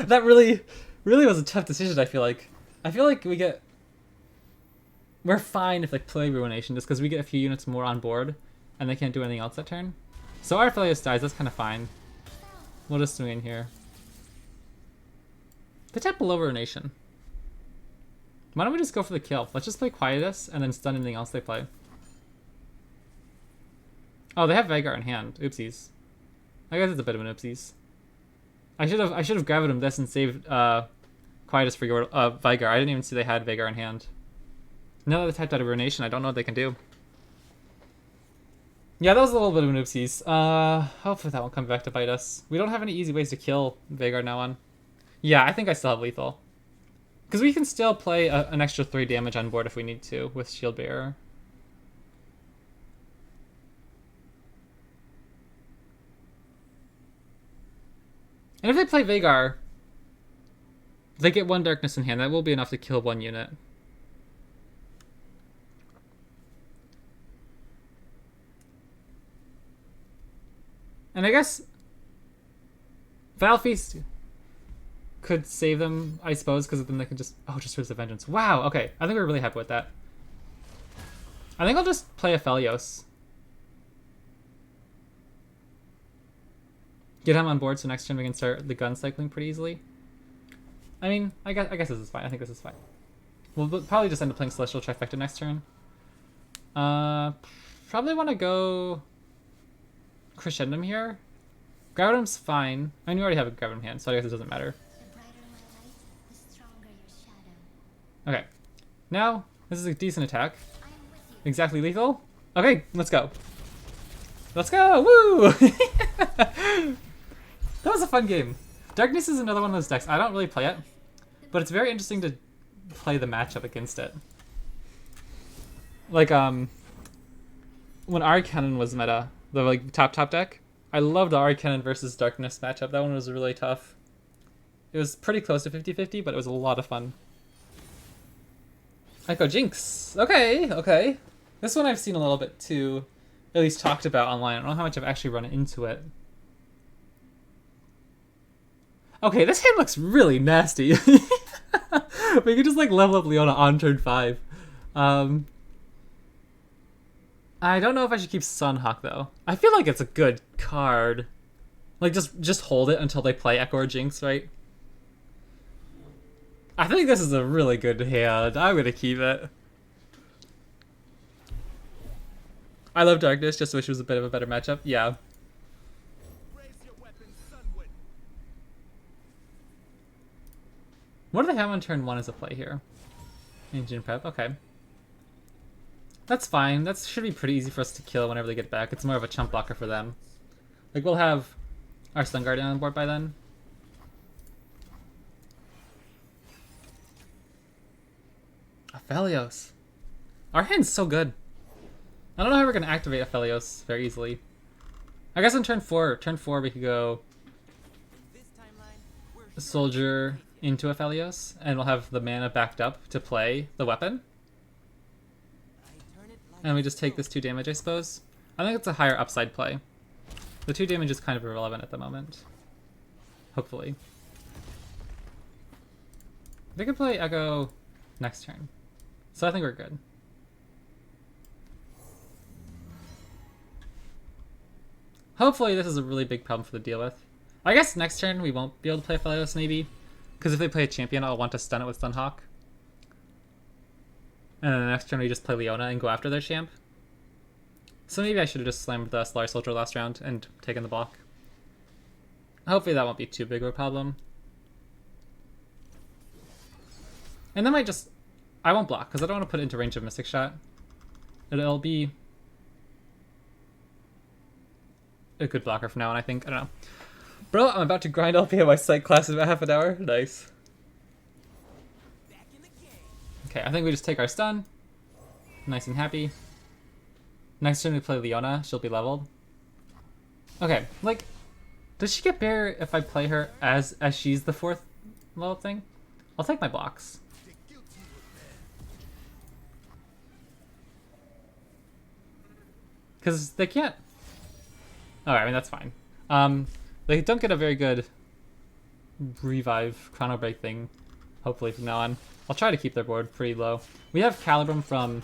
That really was a tough decision, I feel like. I feel like we're fine if they play Ruination, just because we get a few units more on board, and they can't do anything else that turn. So our Aphelios dies, that's kind of fine. We'll just swing in here. They tap below Ruination. Why don't we just go for the kill? Let's just play Quietus, and then stun anything else they play. Oh, they have Vagar in hand. Oopsies. I guess it's a bit of an oopsies. I should have grabbed him this and saved Quietus for your Vagar. I didn't even see they had Vagar in hand. Now that they typed out of Ruination, I don't know what they can do. Yeah, that was a little bit of an oopsies. Hopefully that won't come back to bite us. We don't have any easy ways to kill Vagar now on. Yeah, I think I still have lethal. Because we can still play an extra 3 damage on board if we need to with Shield Bearer. And if they play Vagar, they get 1 Darkness in hand. That will be enough to kill 1 unit. And I guess Valfeast could save them, I suppose, because then they can just... Oh, just Ribs of Vengeance. Wow, okay. I think we're really happy with that. I think I'll just play Aphelios. Get him on board so next turn we can start the gun cycling pretty easily. I mean, I guess this is fine. I think this is fine. We'll probably just end up playing Celestial Trifecta next turn. Probably want to go Crescendum here. Gravitum's fine. I mean, we already have a Gravitum hand, so I guess it doesn't matter. The brighter my light, the stronger your shadow. Okay. Now, this is a decent attack. I am with you. Exactly lethal. Okay, let's go. Let's go! Woo! That was a fun game. Darkness is another one of those decks. I don't really play it, but it's very interesting to play the matchup against it. Like, when Arcannon was meta, the like top deck, I loved the Arcannon versus Darkness matchup. That one was really tough. It was pretty close to 50-50, but it was a lot of fun. Echo Jinx. Okay, okay. This one I've seen a little bit too, at least talked about online. I don't know how much I've actually run into it. Okay, this hand looks really nasty. We could just like level up Leona on turn 5. I don't know if I should keep Sunhawk though. I feel like it's a good card. Like just hold it until they play Echo or Jinx, right? I think this is a really good hand. I'm gonna keep it. I love Darkness, just wish it was a bit of a better matchup. Yeah. Raise your weapon sunward. What do they have on turn 1 as a play here? Engine prep, okay. That's fine. That should be pretty easy for us to kill whenever they get back. It's more of a chump blocker for them. Like, we'll have our Sun Guardian on board by then. Aphelios. Our hand's so good. I don't know how we're going to activate Aphelios very easily. I guess on turn 4 we could go This timeline, we're Soldier into Aphelios, and we'll have the mana backed up to play the weapon. I turn it like And we just take this 2 damage, I suppose. I think it's a higher upside play. The 2 damage is kind of irrelevant at the moment. Hopefully. They could play Echo next turn. So I think we're good. Hopefully this is a really big problem for them to deal with. I guess next turn we won't be able to play Aphelios maybe. Because if they play a champion, I'll want to stun it with Sunhawk. And then the next turn we just play Leona and go after their champ. So maybe I should have just slammed the Solar Soldier last round and taken the block. Hopefully that won't be too big of a problem. And then I won't block, because I don't want to put it into range of Mystic Shot. It'll be a good blocker from now on, I think. I don't know. Bro, I'm about to grind LP at my psych class in about half an hour. Nice. back in the game. Okay, I think we just take our stun. Nice and happy. Next turn we play Leona, she'll be leveled. Okay, like, does she get better if I play her as she's the 4th level thing? I'll take my blocks. The guilty would Because they can't... Alright, I mean, that's fine. They don't get a very good revive chrono break thing, hopefully from now on. I'll try to keep their board pretty low. We have Calibrum from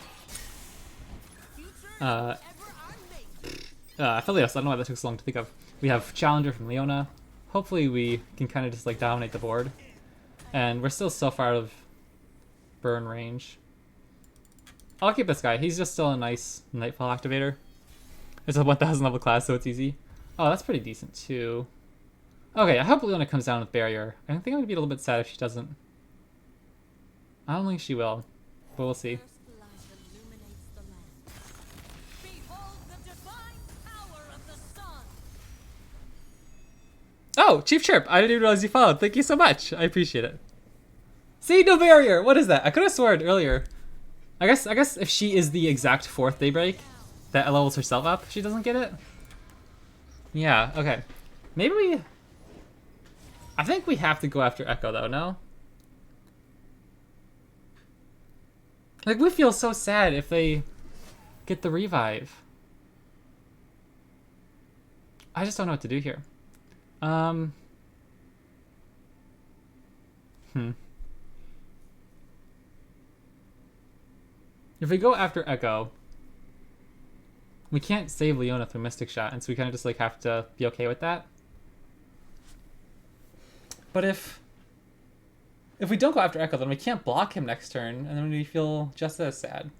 Aphelios. I don't know why that took so long to think of. We have Challenger from Leona. Hopefully we can kind of just like dominate the board. And we're still so far out of burn range. I'll keep this guy. He's just still a nice Nightfall activator. It's a 1000 level class, so it's easy. Oh, that's pretty decent too. Okay, I hope Leona comes down with Barrier. I think I'm gonna be a little bit sad if she doesn't. I don't think she will, but we'll see. First light illuminates the land. Behold the divine power of the sun. Oh, Chief Chirp! I didn't even realize you followed. Thank you so much. I appreciate it. See, no barrier. What is that? I could have sworn earlier. I guess if she is the exact 4th Daybreak that levels herself up, she doesn't get it. Yeah. Okay. Maybe we. I think we have to go after Echo though. No. Like, we feel so sad if they get the revive. I just don't know what to do here. If we go after Echo, we can't save Leona through Mystic Shot, and so we kind of just like have to be okay with that. But if If we don't go after Echo, then we can't block him next turn, and then we feel just as sad.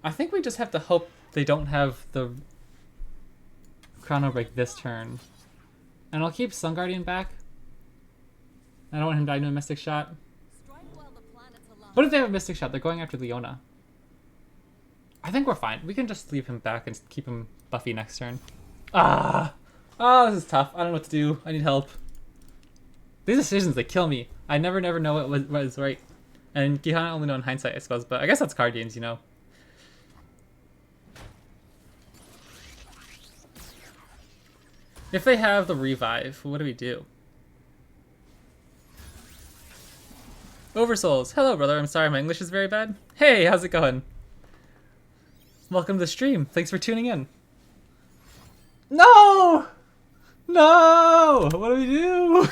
I think we just have to hope they don't have the Chrono Break this turn. And I'll keep Sun Guardian back. I don't want him dying to a Mystic Shot. Strike while the planets align. What if they have a Mystic Shot? They're going after Leona. I think we're fine. We can just leave him back and keep him buffy next turn. Ah! Oh, this is tough. I don't know what to do. I need help. These decisions, they kill me. I never know what was right. And you can't only know in hindsight, I suppose, but I guess that's card games, you know. If they have the revive, what do we do? Oversouls. Hello, brother. I'm sorry, my English is very bad. Hey, how's it going? Welcome to the stream. Thanks for tuning in. No! No! What do we do?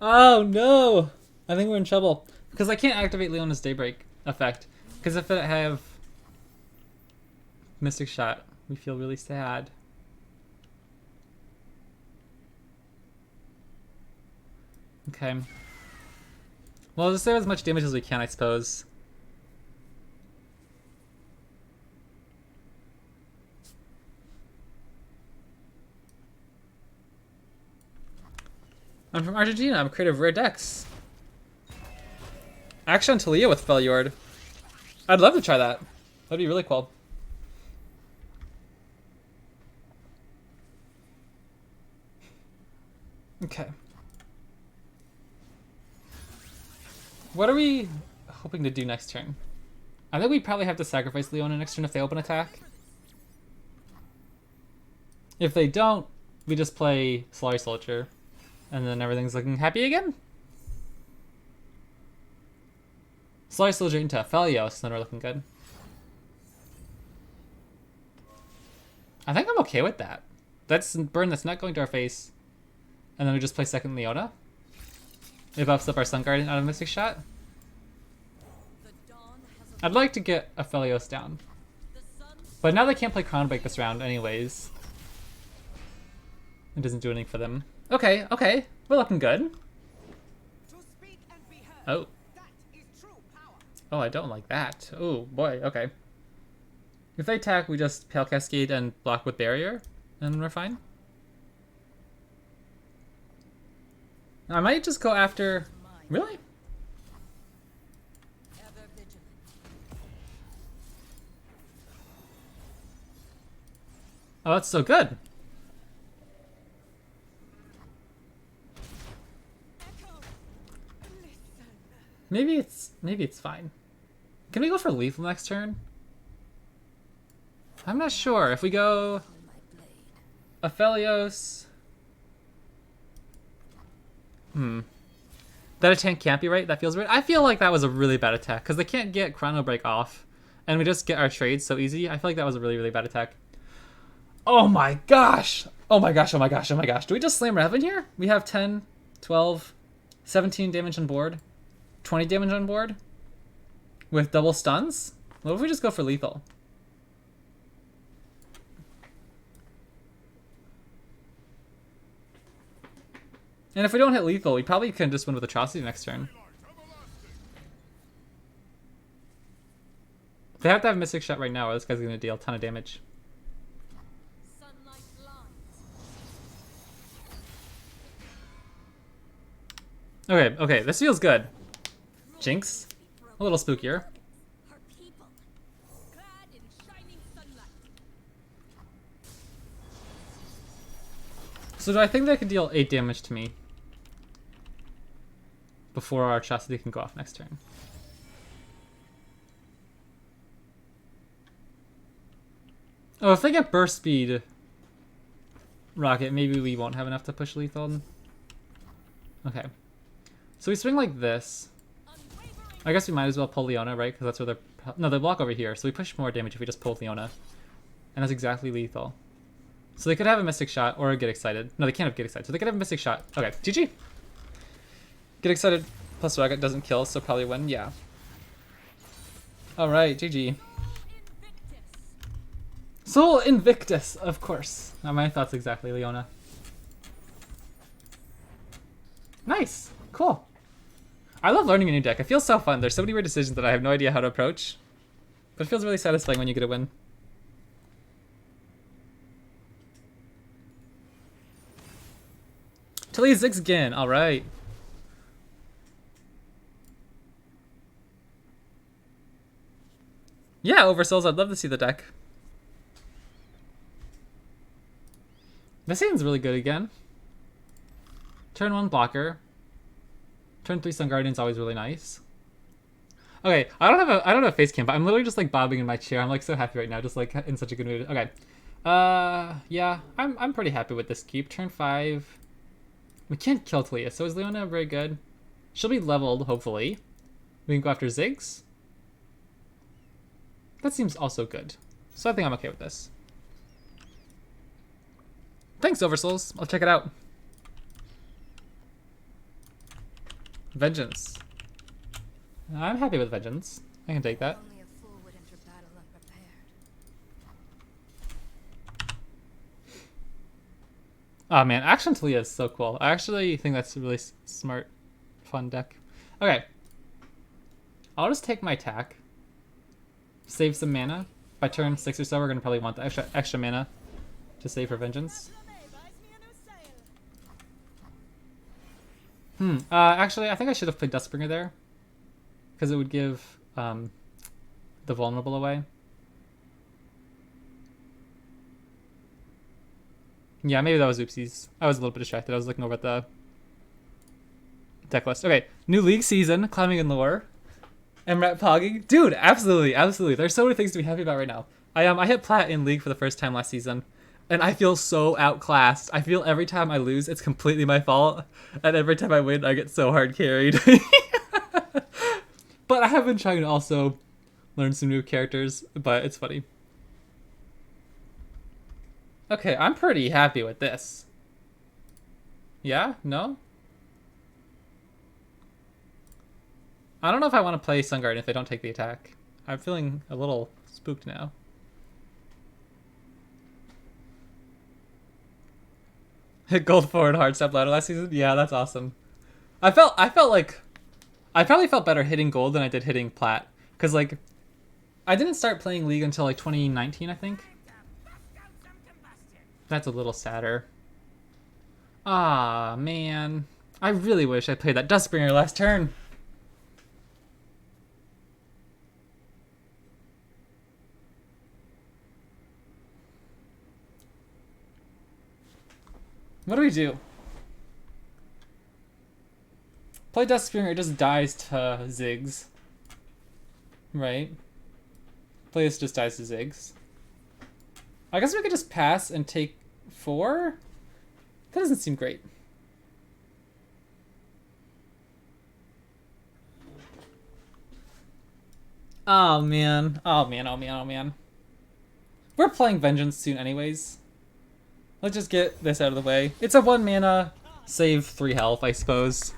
Oh no! I think we're in trouble. Because I can't activate Leona's Daybreak effect. Because if I have Mystic Shot, we feel really sad. Okay. Well, just save as much damage as we can, I suppose. I'm from Argentina. I'm a creator of rare decks. Action on Taliah with Freljord. I'd love to try that. That'd be really cool. Okay. What are we hoping to do next turn? I think we probably have to sacrifice Leona next turn if they open attack. If they don't, we just play Solari Soldier. And then everything's looking happy again. Solari Soldier into Aphelios, then we're looking good. I think I'm okay with that. That's burn that's not going to our face. And then we just play second Leona. It buffs up our Sun Guardian out of Mystic Shot. I'd like to get Aphelios down. But now they can't play Chrono Break this round anyways. It doesn't do anything for them. Okay, okay. We're looking good. Oh. Oh, I don't like that. Oh, boy. Okay. If they attack, we just Pale Cascade and block with Barrier, and we're fine. I might just go after... Really? Oh, that's so good. Maybe it's fine. Can we go for lethal next turn? I'm not sure. If we go Aphelios. That attack can't be right. That feels weird. I feel like that was a really bad attack because they can't get Chrono Break off, and we just get our trades so easy. I feel like that was a really bad attack. Oh my gosh! Oh my gosh! Oh my gosh! Oh my gosh! Do we just slam Revan here? We have 10, 12, 17 damage on board, 20 damage on board, with double stuns. What if we just go for lethal? And if we don't hit lethal, we probably can just win with Atrocity next turn. They have to have Mystic Shot right now or this guy's going to deal a ton of damage. Okay, okay, this feels good. Jinx, a little spookier. So do I think they can deal 8 damage to me before our Atrocity can go off next turn? Oh, if they get burst speed rocket, maybe we won't have enough to push lethal. Okay. So we swing like this. I guess we might as well pull Leona, right? Because that's where they're... No, they block over here, so we push more damage if we just pull Leona. And that's exactly lethal. So they could have a Mystic Shot or get excited. No, they can't have get excited. So they could have a Mystic Shot. Okay, GG. Get excited plus rocket doesn't kill, so probably win. Yeah. Alright, GG. Soul Invictus, of course. Not my thoughts exactly, Leona. Nice. Cool. I love learning a new deck. It feels so fun. There's so many weird decisions that I have no idea how to approach. But it feels really satisfying when you get a win. Taliah and Ziggs again. Alright. Yeah, Oversouls. I'd love to see the deck. This hand's really good again. Turn 1 blocker. Turn 3 Sun Guardian's always really nice. Okay, I don't have a face cam, but I'm literally just like bobbing in my chair. I'm like so happy right now, just like in such a good mood. Okay. Yeah, I'm pretty happy with this keep. Turn 5. We can't kill Taliah, so is Leona very good? She'll be leveled, hopefully. We can go after Ziggs. That seems also good. So I think I'm okay with this. Thanks, Oversouls. I'll check it out. Vengeance. I'm happy with Vengeance. I can take that. Only a fool would enter battle unprepared. Oh man, Action Taliah is so cool. I actually think that's a really smart, fun deck. Okay. I'll just take my attack. Save some mana. By turn 6 or so, we're going to probably want the extra mana to save for Vengeance. Actually, I think I should have played Dustbringer there. Because it would give the Vulnerable away. Yeah, maybe that was oopsies. I was a little bit distracted. I was looking over at the deck list. Okay, new league season, climbing in lore. MRAT pogging. Dude, absolutely, absolutely. There's so many things to be happy about right now. I hit plat in league for the first time last season. And I feel so outclassed. I feel every time I lose, it's completely my fault. And every time I win, I get so hard carried. But I have been trying to also learn some new characters, but it's funny. Okay, I'm pretty happy with this. Yeah? No? I don't know if I want to play Sun Guardian if they don't take the attack. I'm feeling a little spooked now. Hit gold forward hard step ladder last season? Yeah, that's awesome. I felt like I probably felt better hitting gold than I did hitting plat. Cause like I didn't start playing League until like 2019, I think. That's a little sadder. Ah, man. I really wish I played that Dustbringer last turn. What do we do? Play Dustbringer, it just dies to Ziggs. Right? Play this just dies to Ziggs. I guess we could just pass and take 4? That doesn't seem great. Oh man. Oh man, oh man, oh man. We're playing Vengeance soon anyways. Let's just get this out of the way. It's a 1 mana, save 3 health, I suppose.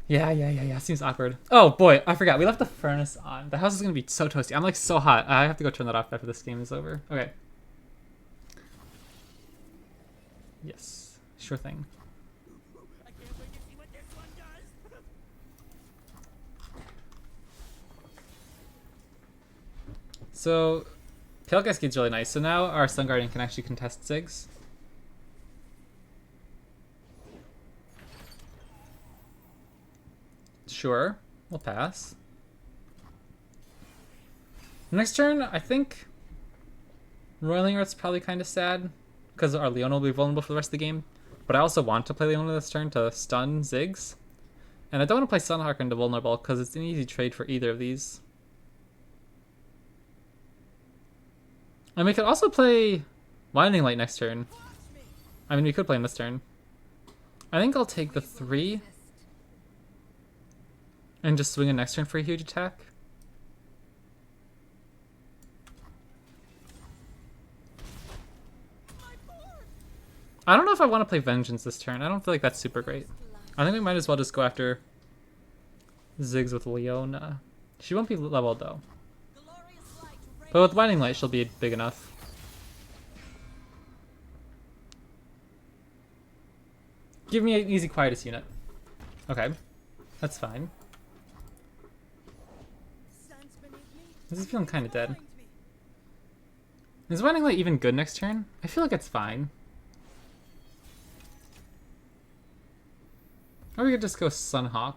Yeah. Seems awkward. Oh boy, I forgot. We left the furnace on. The house is gonna be so toasty. I'm like so hot. I have to go turn that off after this game is over. Okay. Yes, sure thing. I can't wait to see what this one does. So, Pale Cascade's really nice. So now our Sun Guardian can actually contest Ziggs. Sure, we'll pass. Next turn, I think Roiling Earth's probably kind of sad because our Leona will be vulnerable for the rest of the game. But I also want to play Leona this turn to stun Ziggs. And I don't want to play Sunhawk into vulnerable because it's an easy trade for either of these. And we could also play Winding Light next turn. I mean, we could play him this turn. I think I'll take the 3 and just swing a next turn for a huge attack. I don't know if I want to play Vengeance this turn. I don't feel like that's super great. I think we might as well just go after Ziggs with Leona. She won't be leveled though. Glorious light But with Winding Light, she'll be big enough. Give me an easy Quietus unit. Okay. That's fine. Sun's beneath me. This is feeling kind of dead. Find me. Is Winding Light even good next turn? I feel like it's fine. Or we could just go Sunhawk.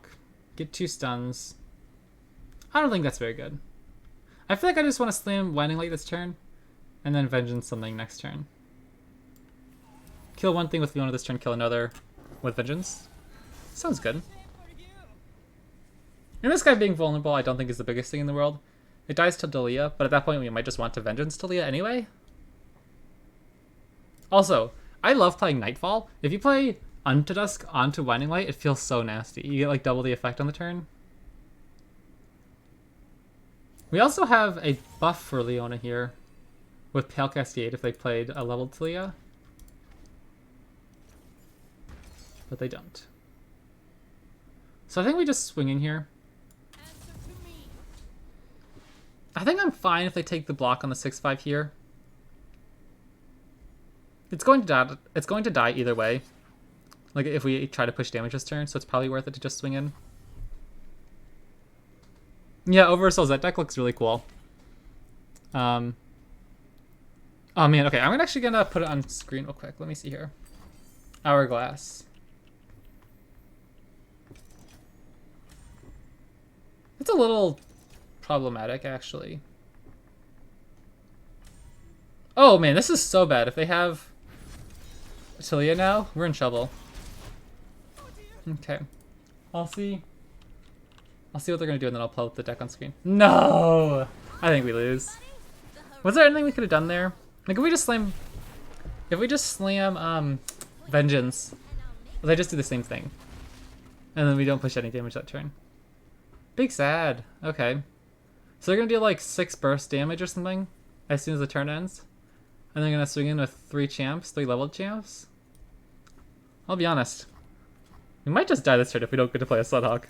Get 2 stuns. I don't think that's very good. I feel like I just want to slam Winding Light this turn. And then Vengeance something next turn. Kill one thing with Leona this turn, kill another with Vengeance. Sounds good. And this guy being vulnerable I don't think is the biggest thing in the world. It dies to Taliah, but at that point we might just want to Vengeance Taliah anyway. Also, I love playing Nightfall. If you play Unto Dusk onto Winding Light, it feels so nasty. You get like double the effect on the turn. We also have a buff for Leona here with Pale Cascade if they played a leveled Taliah. But they don't. So I think we just swing in here. Answer to me. I think I'm fine if they take the block on the 6/5 here. It's going to die either way. Like if we try to push damage this turn, so it's probably worth it to just swing in. Yeah, Oversoul's that deck looks really cool. Oh man, okay, I'm actually gonna put it on screen real quick. Let me see here. Hourglass. It's a little problematic, actually. Oh man, this is so bad. If they have Taliah now, we're in trouble. Okay. I'll see what they're gonna do and then I'll pull up the deck on screen. No! I think we lose. Was there anything we could have done there? Like if we just slam Vengeance, they just do the same thing. And then we don't push any damage that turn. Big sad. Okay. So they're gonna deal like 6 burst damage or something as soon as the turn ends. And they're gonna swing in with 3 leveled champs. I'll be honest. We might just die this turn if we don't get to play a Sunhawk.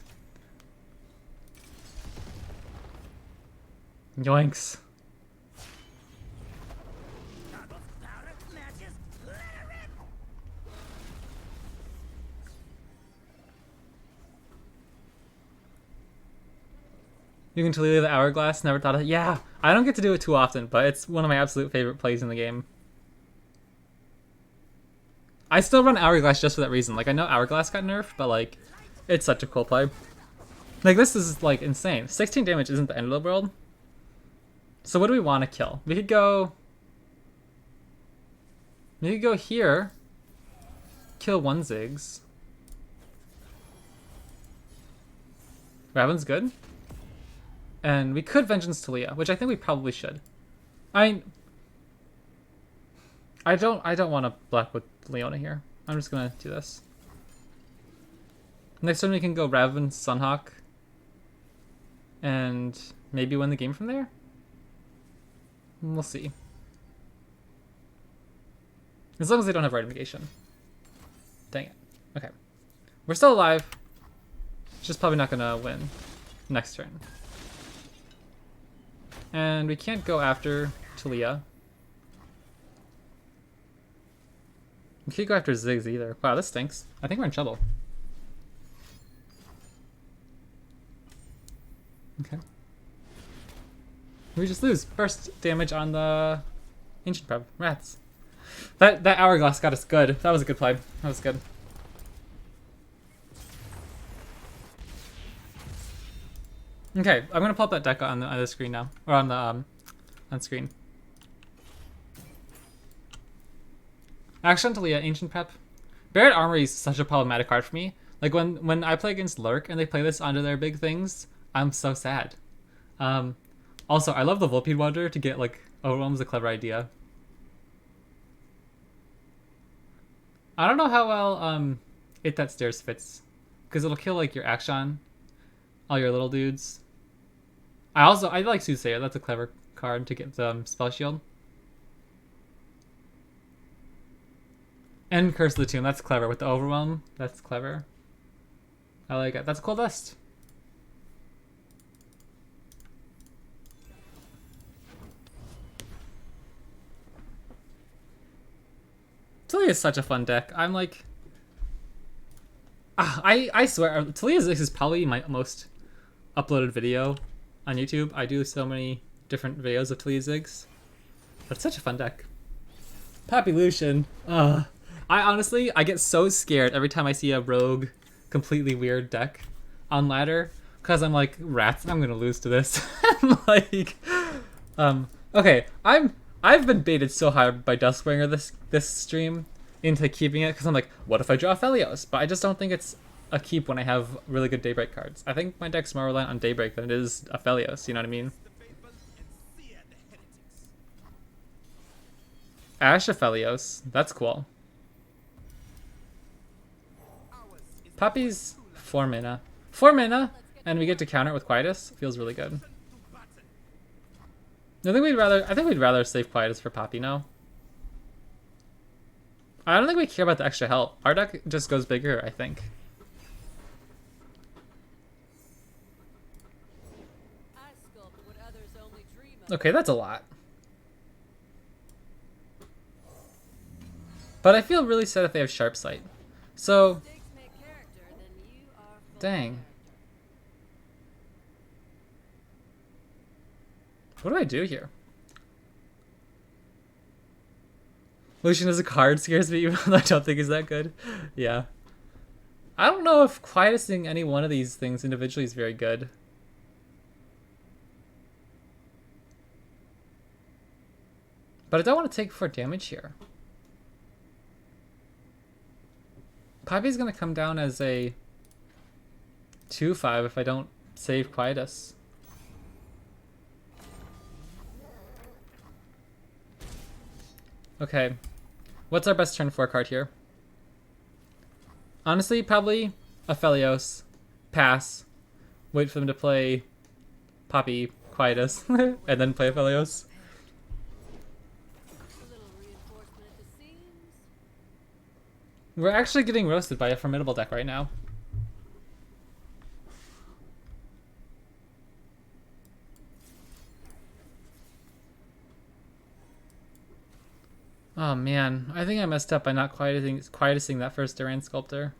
Yoinks. You can Taliah the Hourglass, never thought of it. Yeah, I don't get to do it too often, but it's one of my absolute favorite plays in the game. I still run Hourglass just for that reason. Like, I know Hourglass got nerfed, but like, it's such a cool play. Like, this is like insane. 16 damage isn't the end of the world. So what do we want to kill? We could go here, kill 1 Ziggs. Raven's good. And we could Vengeance Taliah, which I think we probably should. I don't want to black with Leona here. I'm just gonna do this. Next turn we can go Raven, Sunhawk, and maybe win the game from there? We'll see. As long as they don't have Rite of Negation. Dang it. Okay. We're still alive. Just probably not gonna win next turn. And we can't go after Taliah. We can't go after Ziggs either. Wow, this stinks. I think we're in trouble. Okay. We just lose. Burst damage on the Ancient Prep. Rats. That Hourglass got us good. That was a good play. That was good. Okay, I'm gonna pull up that deck on the screen now, or on the on screen. Action Taliah, Ancient Prep. Barret Armory is such a problematic card for me. Like when I play against Lurk and they play this onto their big things, I'm so sad. Also, I love the Vulpine Wanderer to get like overwhelms a clever idea. I don't know how well It That Stairs fits, because it'll kill like your Action, all your little dudes. I like Soothsayer. That's a clever card to get the spell shield. And Curse of the Tomb. That's clever with the Overwhelm. That's clever. I like it. That's a cool list. Taliah is such a fun deck. I'm like, I swear, Taliah and Ziggs is probably my most uploaded video on YouTube. I do so many different videos of Taliah and Ziggs. That's such a fun deck. Pappy Lucian. I honestly, I get so scared every time I see a rogue, completely weird deck on ladder, because I'm like, rats, I'm gonna lose to this. I'm like, okay, I've been baited so hard by Duskbringer this stream into keeping it, because I'm like, what if I draw Aphelios? But I just don't think it's a keep when I have really good Daybreak cards. I think my deck's more reliant on Daybreak than it is Aphelios, you know what I mean? Ash Aphelios, that's cool. Poppy's 4 mana. 4 mana, and we get to counter it with Quietus. Feels really good. I think we'd rather save Quietus for Poppy now. I don't think we care about the extra help. Our deck just goes bigger, I think. I sculpt what others only dream of. Okay, that's a lot. But I feel really sad if they have Sharp Sight. So, Mistakes make character, then you are full. dang. What do I do here? Lucian as a card scares me, even though I don't think he's that good. Yeah. I don't know if quietusing any one of these things individually is very good. But I don't want to take 4 damage here. Poppy's gonna come down as a 2/5 if I don't save Quietus. Okay. What's our best turn 4 card here? Honestly, probably Aphelios. Pass. Wait for them to play Poppy, Quietus, and then play Aphelios. A little reinforcement at the seams. We're actually getting roasted by a Formidable deck right now. Oh man, I think I messed up by not quietusing that first Duran Sculptor.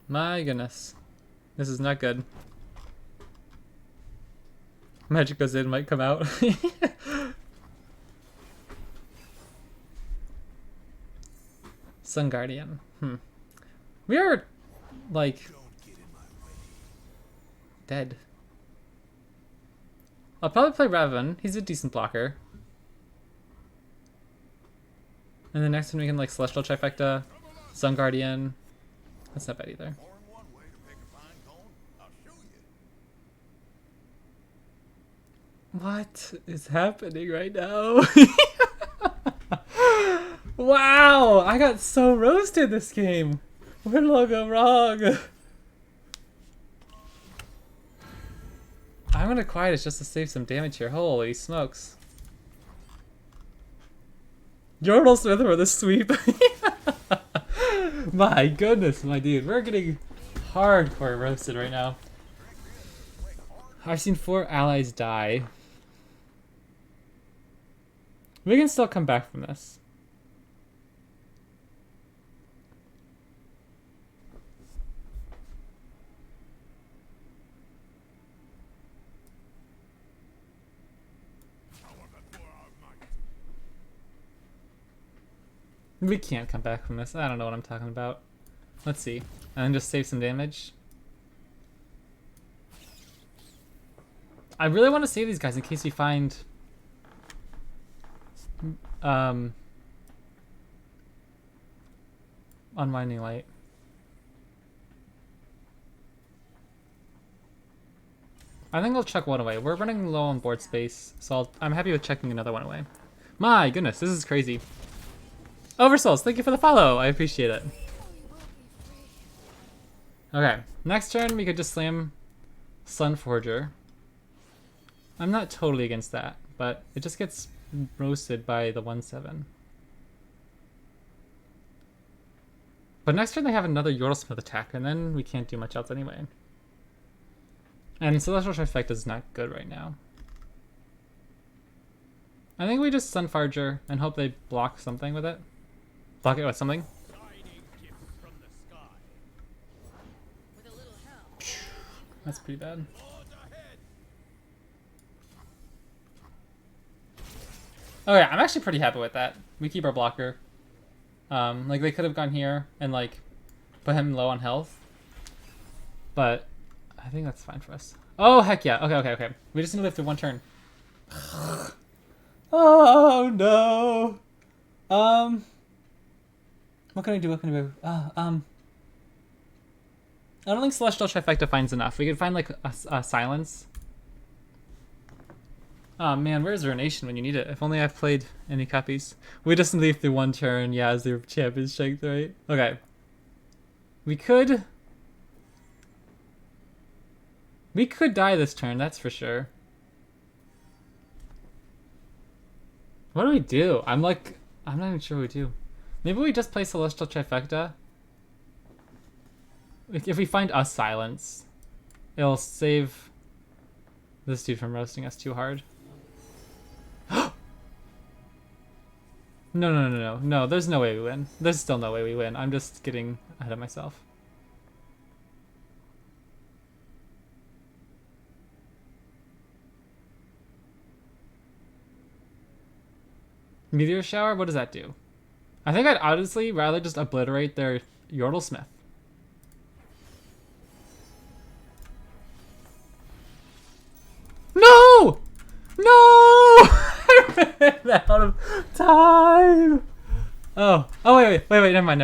My goodness. This is not good. Magic goes in, might come out. Sun Guardian. We are, like, dead. I'll probably play Raven. He's a decent blocker. And the next one we can, like, Celestial Trifecta, Sun Guardian. That's not bad either. What is happening right now? Wow, I got so roasted this game. Where did I go wrong? I'm gonna quiet it just to save some damage here. Holy smokes. Yordle Smith for the sweep. My goodness, my dude. We're getting hardcore roasted right now. I've seen 4 allies die. We can still come back from this. We can't come back from this. I don't know what I'm talking about. Let's see. And then just save some damage. I really want to save these guys in case we find Unwinding Light. I think I'll chuck one away. We're running low on board space, so I'm happy with checking another one away. My goodness, this is crazy. Oversouls, thank you for the follow. I appreciate it. Okay, next turn we could just slam Sunforger. I'm not totally against that, but it just gets roasted by the 1/7. But next turn they have another Yordlesmith attack, and then we can't do much else anyway. And Celestial Trifecta is not good right now. I think we just Sunfarger and hope they block something with it. Block it with something. With a little help. That's pretty bad. Oh yeah, I'm actually pretty happy with that. We keep our blocker. Like they could have gone here and like put him low on health, but I think that's fine for us. Oh heck yeah! Okay. We just need to live through one turn. Oh no. What can I do? I don't think Celestial Trifecta finds enough. We could find like a silence. Oh man, where's Ruination when you need it? If only I've played any copies. We just leave through one turn, yeah, as their champion strength, right? Okay. We could die this turn, that's for sure. What do we do? I'm not even sure what we do. Maybe we just play Celestial Trifecta. Like, if we find a silence, it'll save this dude from roasting us too hard. No, there's no way we win. There's still no way we win. I'm just getting ahead of myself. Meteor Shower? What does that do? I think I'd honestly rather just obliterate their Yordlesmith. No! No! I ran out of time! Oh, wait, never mind.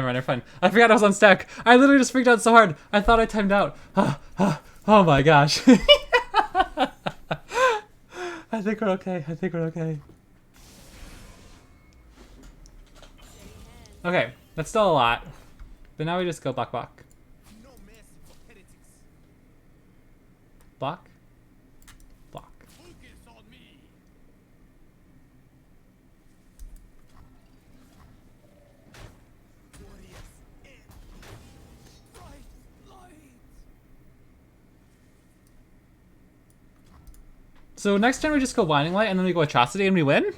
I forgot I was on stack. I literally just freaked out so hard. I thought I timed out. Oh my gosh. I think we're okay. Okay, that's still a lot. But now we just go block. Block? Block. So next turn we just go Winding Light and then we go Atrocity and we win?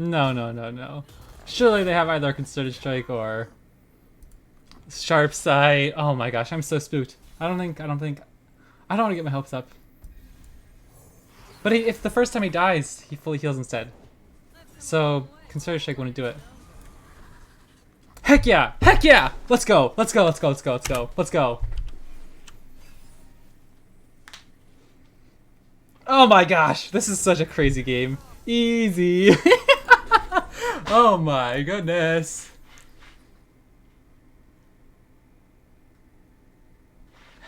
No. Surely they have either Concerted Strike or Sharp Sight. Oh my gosh, I'm so spooked. I don't want to get my hopes up. But if the first time he dies, he fully heals instead. So Concerted Strike wouldn't do it. Heck yeah! Let's go! Oh my gosh, this is such a crazy game. Easy. Oh my goodness.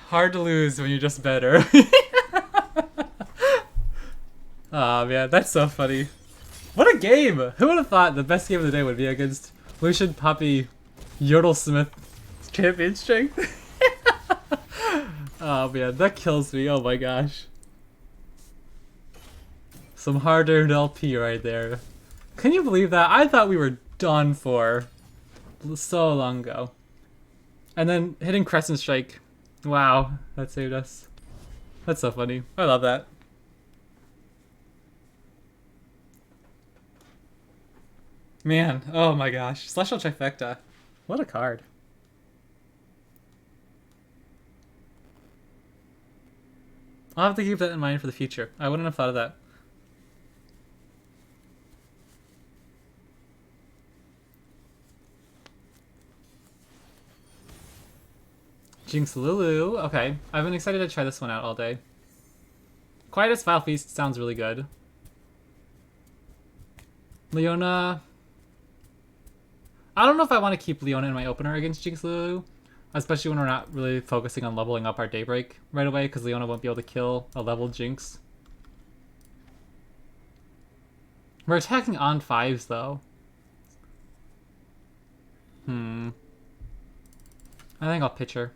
Hard to lose when you're just better. Aw, man, that's so funny. What a game! Who would have thought the best game of the day would be against Lucian Poppy Yordlesmith champion strength? Oh man, that kills me. Oh my gosh. Some hard-earned LP right there. Can you believe that? I thought we were done for so long ago. And then hitting Crescent Strike. Wow, that saved us. That's so funny. I love that. Man, oh my gosh. Celestial Trifecta. What a card. I'll have to keep that in mind for the future. I wouldn't have thought of that. Jinx Lulu. Okay. I've been excited to try this one out all day. Quietus Vile Feast sounds really good. Leona. I don't know if I want to keep Leona in my opener against Jinx Lulu. Especially when we're not really focusing on leveling up our Daybreak right away, because Leona won't be able to kill a leveled Jinx. We're attacking on 5s though. I think I'll pitch her.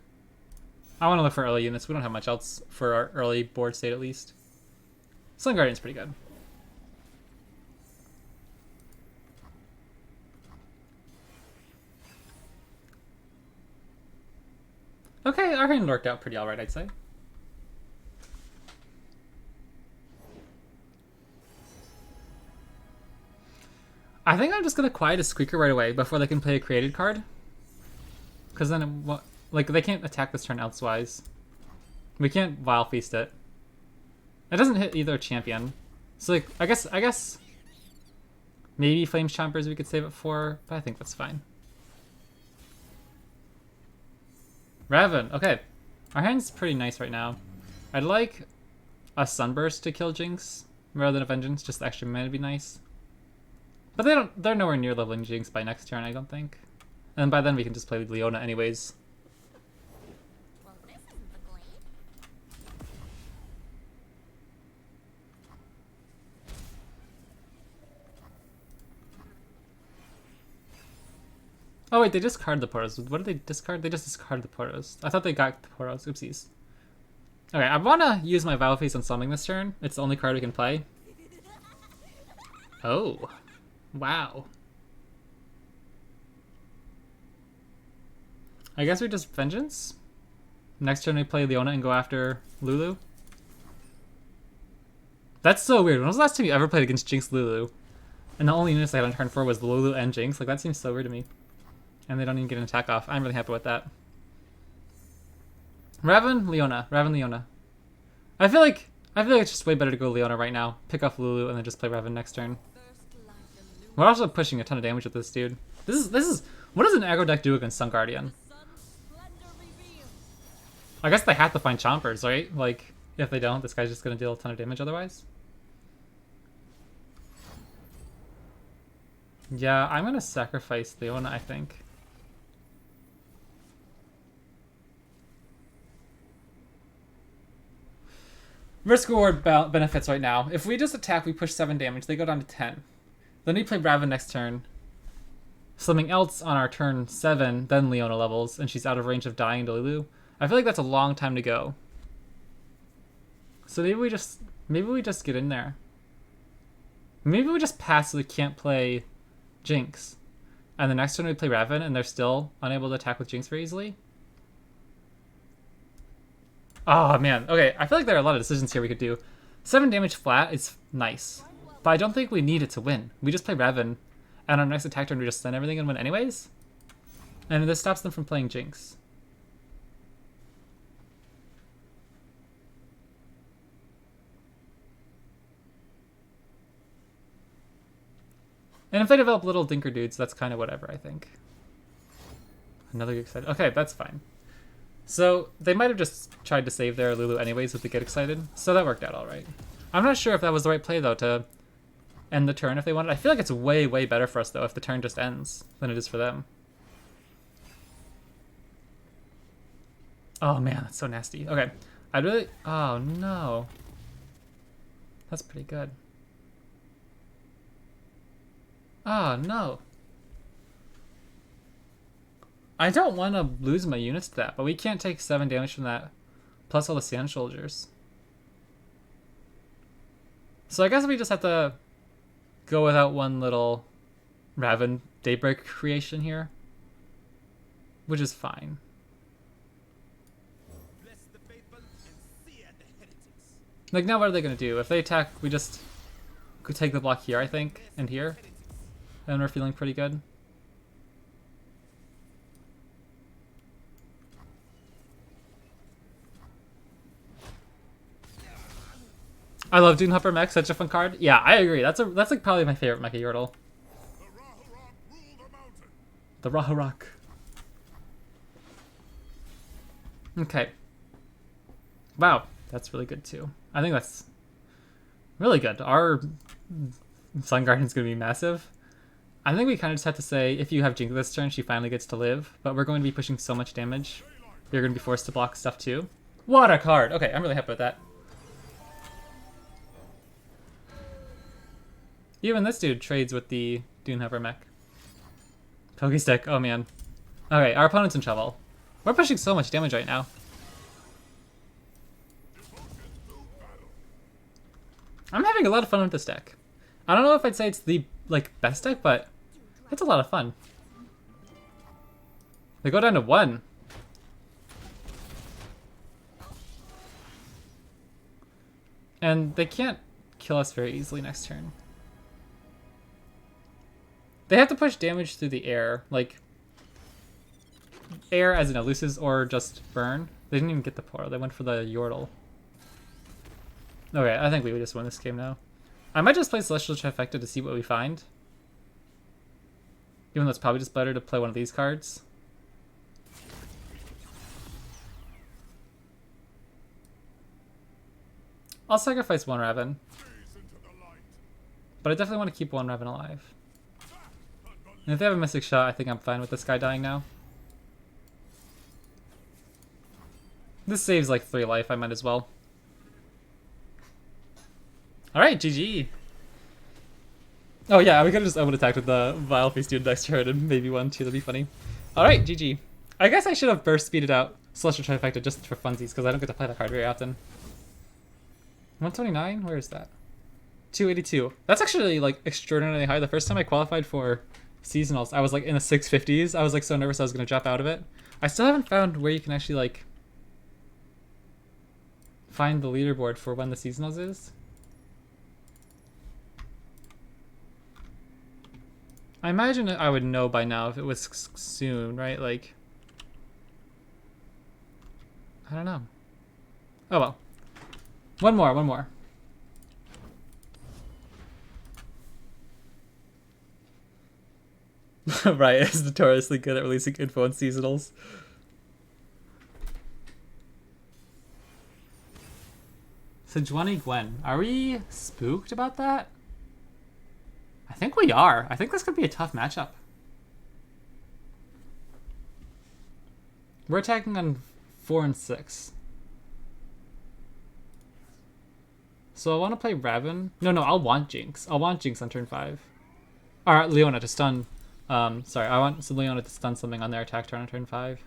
I want to look for early units. We don't have much else for our early board state, at least. Sun Guardian's pretty good. Okay, our hand worked out pretty alright, I'd say. I think I'm just gonna quiet a Squeaker right away before they can play a created card. Because then, like, they can't attack this turn elsewise. We can't Vile Feast it. It doesn't hit either champion. So, like, I guess maybe Flame Chompers we could save it for, but I think that's fine. Raven, okay. Our hand's pretty nice right now. I'd like a Sunburst to kill Jinx rather than a Vengeance, just the extra mana would be nice. But they're nowhere near leveling Jinx by next turn, I don't think. And by then we can just play Leona anyways. Well, this isn't the glade. Oh wait, they discard the Poros. What did they discard? They just discarded the Poros. I thought they got the Poros. Oopsies. Okay, I want to use my Vile Face on summoning this turn. It's the only card we can play. Oh. Wow. I guess we just Vengeance? Next turn we play Leona and go after Lulu? That's so weird. When was the last time you ever played against Jinx Lulu? And the only units I had on turn 4 was Lulu and Jinx. Like, that seems so weird to me. And they don't even get an attack off. I'm really happy with that. Raven, Leona. Raven, Leona. I feel like it's just way better to go Leona right now. Pick off Lulu and then just play Raven next turn. We're also pushing a ton of damage with this dude. This is what does an aggro deck do against Sun Guardian? I guess they have to find Chompers, right? Like, if they don't, this guy's just gonna deal a ton of damage otherwise. Yeah, I'm gonna sacrifice Leona, I think. Risk reward benefits right now. If we just attack, we push 7 damage. They go down to 10. Then we play Raven next turn. Something else on our turn 7, then Leona levels, and she's out of range of dying to Lulu. I feel like that's a long time to go. So maybe we just get in there. Maybe we just pass so we can't play Jinx. And the next turn we play Raven and they're still unable to attack with Jinx very easily. Oh man, okay, I feel like there are a lot of decisions here we could do. 7 damage flat is nice, but I don't think we need it to win. We just play Raven, and on our next attack turn we just send everything and win anyways. And this stops them from playing Jinx. And if they develop little dinker dudes, that's kind of whatever, I think. Another Get Excited. Okay, that's fine. So they might have just tried to save their Lulu anyways with the Get Excited, so that worked out all right. I'm not sure if that was the right play, though, to end the turn if they wanted. I feel like it's way, way better for us, though, if the turn just ends than it is for them. Oh, man, that's so nasty. Okay, I'd really... Oh, no. That's pretty good. Oh, no. I don't want to lose my units to that, but we can't take 7 damage from that, plus all the Sand Soldiers. So I guess we just have to go without one little Raven Daybreak creation here, which is fine. Like, now what are they going to do? If they attack, we just could take the block here, I think, and here. And we're feeling pretty good. I love Dunehopper Mech, such a fun card. Yeah, I agree. That's like probably my favorite Mecha Yordle. The Raharok. Okay. Wow, that's really good too. I think that's really good. Our Sun Guardian's gonna be massive. I think we kind of just have to say, if you have Jinx this turn, she finally gets to live. But we're going to be pushing so much damage. You're going to be forced to block stuff too. What a card! Okay, I'm really happy with that. Even this dude trades with the Dunehopper Mech. Pokestick, oh man. Okay, our opponent's in trouble. We're pushing so much damage right now. I'm having a lot of fun with this deck. I don't know if I'd say it's the like best deck, but it's a lot of fun. They go down to 1. And they can't kill us very easily next turn. They have to push damage through the air, like air as in elusives or just burn. They didn't even get the portal, they went for the Yordle. Okay, I think we would just win this game now. I might just play Celestial Trifecta to see what we find. Even though it's probably just better to play one of these cards. I'll sacrifice 1 Raven. But I definitely want to keep 1 Raven alive. And if they have a Mystic Shot, I think I'm fine with this guy dying now. This saves like 3 life, I might as well. Alright, GG. Oh yeah, we could have just open attacked with the Vile Feast dude next turn and maybe 1, 2, that'd be funny. Alright, GG. I guess I should have burst speeded out Celestial Trifecta just for funsies, because I don't get to play that card very often. 129? Where is that? 282. That's actually like extraordinarily high. The first time I qualified for seasonals, I was like in the 650s. I was like so nervous I was gonna drop out of it. I still haven't found where you can actually like find the leaderboard for when the seasonals is. I imagine I would know by now if it was soon, right? Like, I don't know. Oh well. One more. Right, is notoriously good at releasing info on seasonals. Sejuani Gwen. Are we spooked about that? I think we are. I think this could be a tough matchup. We're attacking on 4 and 6. So I want to play Raven. No, I'll want Jinx. I'll want Jinx on turn 5. Or Leona to stun. Sorry, I want Leona to stun something on their attack turn on turn 5.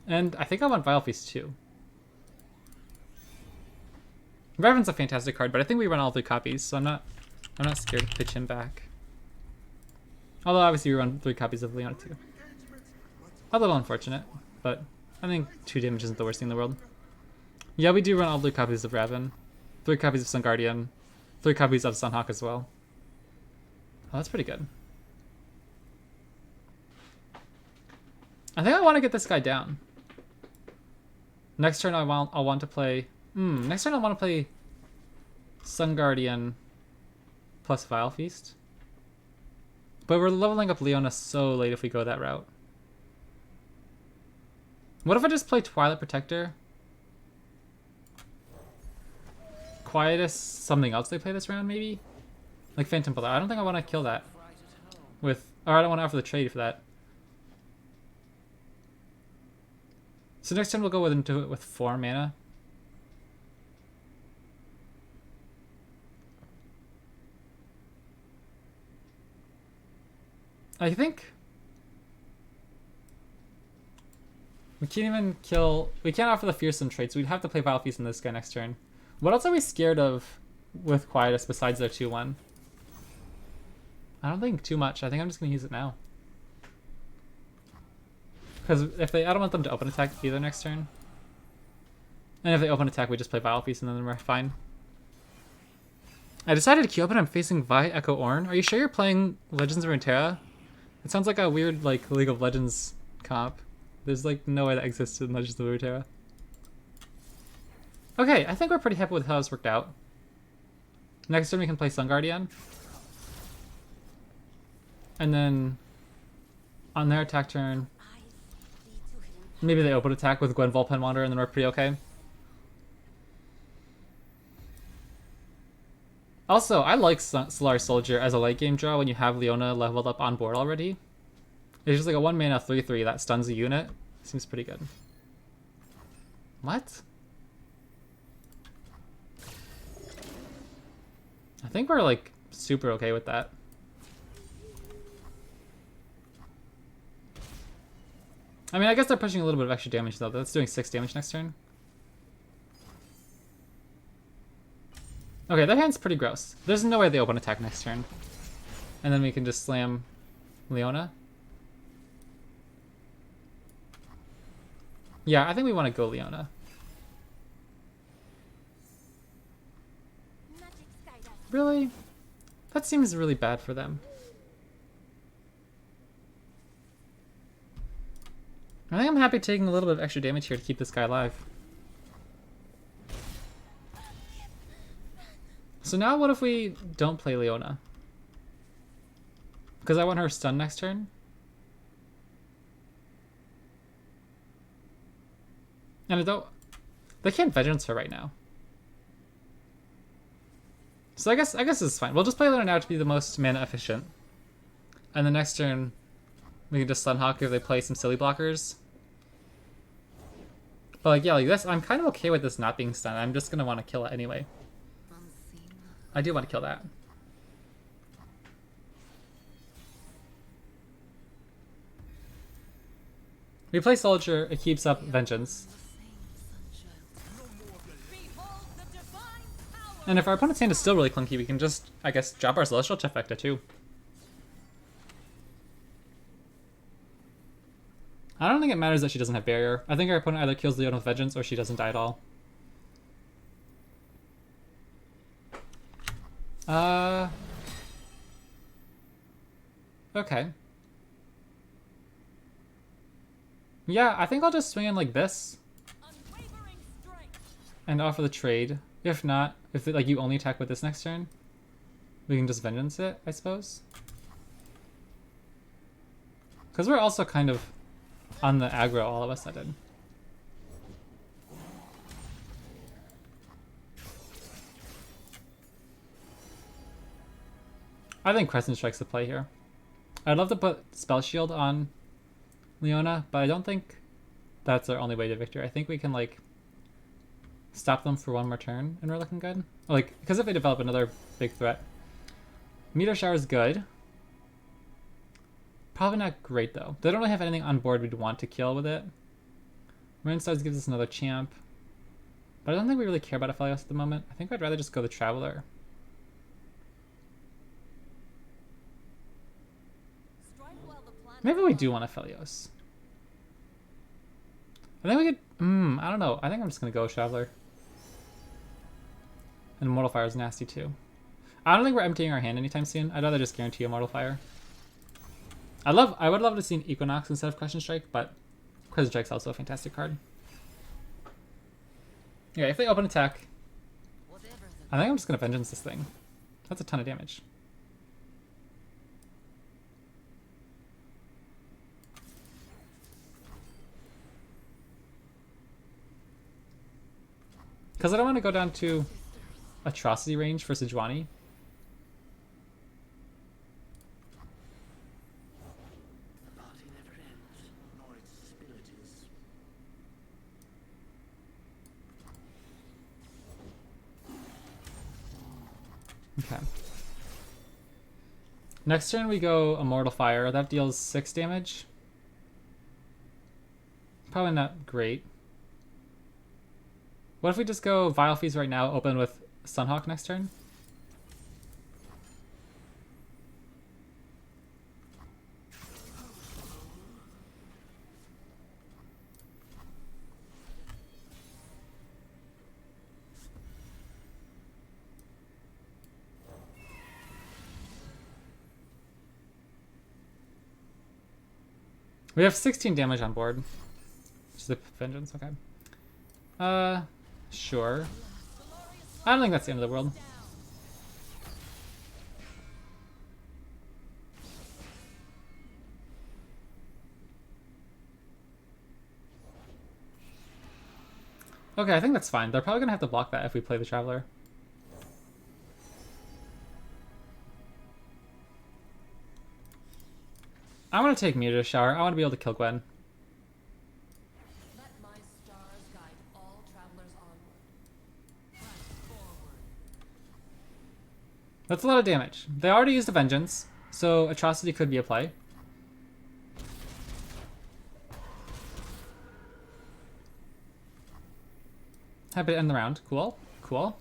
And I think I want Vile Feast too. Raven's a fantastic card, but I think we run all 3 copies, so I'm not scared to pitch him back. Although obviously we run 3 copies of Leona too. A little unfortunate, but I think 2 damage isn't the worst thing in the world. Yeah, we do run all 3 copies of Raven, 3 copies of Sun Guardian, 3 copies of Sunhawk as well. Oh, that's pretty good. I think I want to get this guy down. Next turn I'll want to play. Next turn I want to play Sun Guardian plus Vile Feast. But we're leveling up Leona so late if we go that route. What if I just play Twilight Protector? Quietus, something else they play this round, maybe? Like Phantom Pillar. I don't think I want to kill that. Or I don't want to offer the trade for that. So next turn we'll go into it with 4 mana. I think we can't even kill. We can't offer the Fearsome trade, so we'd have to play Vile Feast on this guy next turn. What else are we scared of with Quietus besides their 2/1? I don't think too much. I think I'm just gonna use it now. Because if I don't want them to open attack either next turn. And if they open attack, we just play Vile Feast and then we're fine. I decided to queue up and I'm facing Vi Echo Ornn. Are you sure you're playing Legends of Runeterra? It sounds like a weird like League of Legends comp. There's like no way that exists in Legends of Runeterra. Okay, I think we're pretty happy with how this worked out. Next turn we can play Sun Guardian. And then on their attack turn, maybe they open attack with Gwenvol Penwander and then we're pretty okay. Also, I like Solar Soldier as a late game draw when you have Leona leveled up on board already. It's just like a 1 mana 3/3 that stuns a unit. Seems pretty good. What? I think we're like super okay with that. I mean, I guess they're pushing a little bit of extra damage though. That's doing 6 damage next turn. Okay, their hand's pretty gross. There's no way they open attack next turn. And then we can just slam Leona. Yeah, I think we want to go Leona. Magic skydive. Really? That seems really bad for them. I think I'm happy taking a little bit of extra damage here to keep this guy alive. So now what if we don't play Leona? Because I want her stunned next turn. And I don't... They can't Vengeance her right now. So I guess this is fine. We'll just play Leona now to be the most mana efficient. And the next turn, we can just Sunhawk if they play some silly blockers. But like, yeah, like this, I'm kind of okay with this not being stunned. I'm just gonna want to kill it anyway. I do want to kill that. We play Soldier, it keeps up Vengeance. Behold the divine power. And if our opponent's hand is still really clunky, we can just, I guess, drop our Celestial Trifecta too. I don't think it matters that she doesn't have Barrier. I think our opponent either kills Leona with Vengeance or she doesn't die at all. Okay. Yeah, I think I'll just swing in like this Unwavering strength. and offer the trade. If not, if like you only attack with this next turn, we can just Vengeance it, I suppose. Because we're also kind of on the aggro all of a sudden. I think Crescent Strike's the play here. I'd love to put Spell Shield on Leona, but I don't think that's our only way to victory. I think we can like stop them for one more turn and we're looking good. Like, because if they develop another big threat. Meteor Shower is good. Probably not great though. They don't really have anything on board we'd want to kill with it. Rain Stars gives us another champ. But I don't think we really care about Aphelios at the moment. I think I'd rather just go the Traveler. Strike while the planet Maybe we do want Aphelios. I think we could... I don't know. I think I'm just going to go Traveler. And Immortal Fire is nasty too. I don't think we're emptying our hand anytime soon. I'd rather just guarantee Immortal Fire. I would love to see an Equinox instead of Crescent Strike, but Crescent Strike's also a fantastic card. Yeah, if they open attack, I think I'm just going to Vengeance this thing. That's a ton of damage. Because I don't want to go down to Atrocity range for Sejuani. Okay. Next turn we go Immortal Fire. That deals 6 damage. Probably not great. What if we just go Vile Feast right now, open with Sunhawk next turn? We have 16 damage on board. Just the Vengeance, okay. Sure. I don't think that's the end of the world. Okay, I think that's fine. They're probably gonna have to block that if we play the Traveler. I want to take Meteor Shower. I want to be able to kill Gwen. Let my stars guide all travelers onward. Press forward. That's a lot of damage. They already used a Vengeance, so Atrocity could be a play. Happy to end the round. Cool. Cool.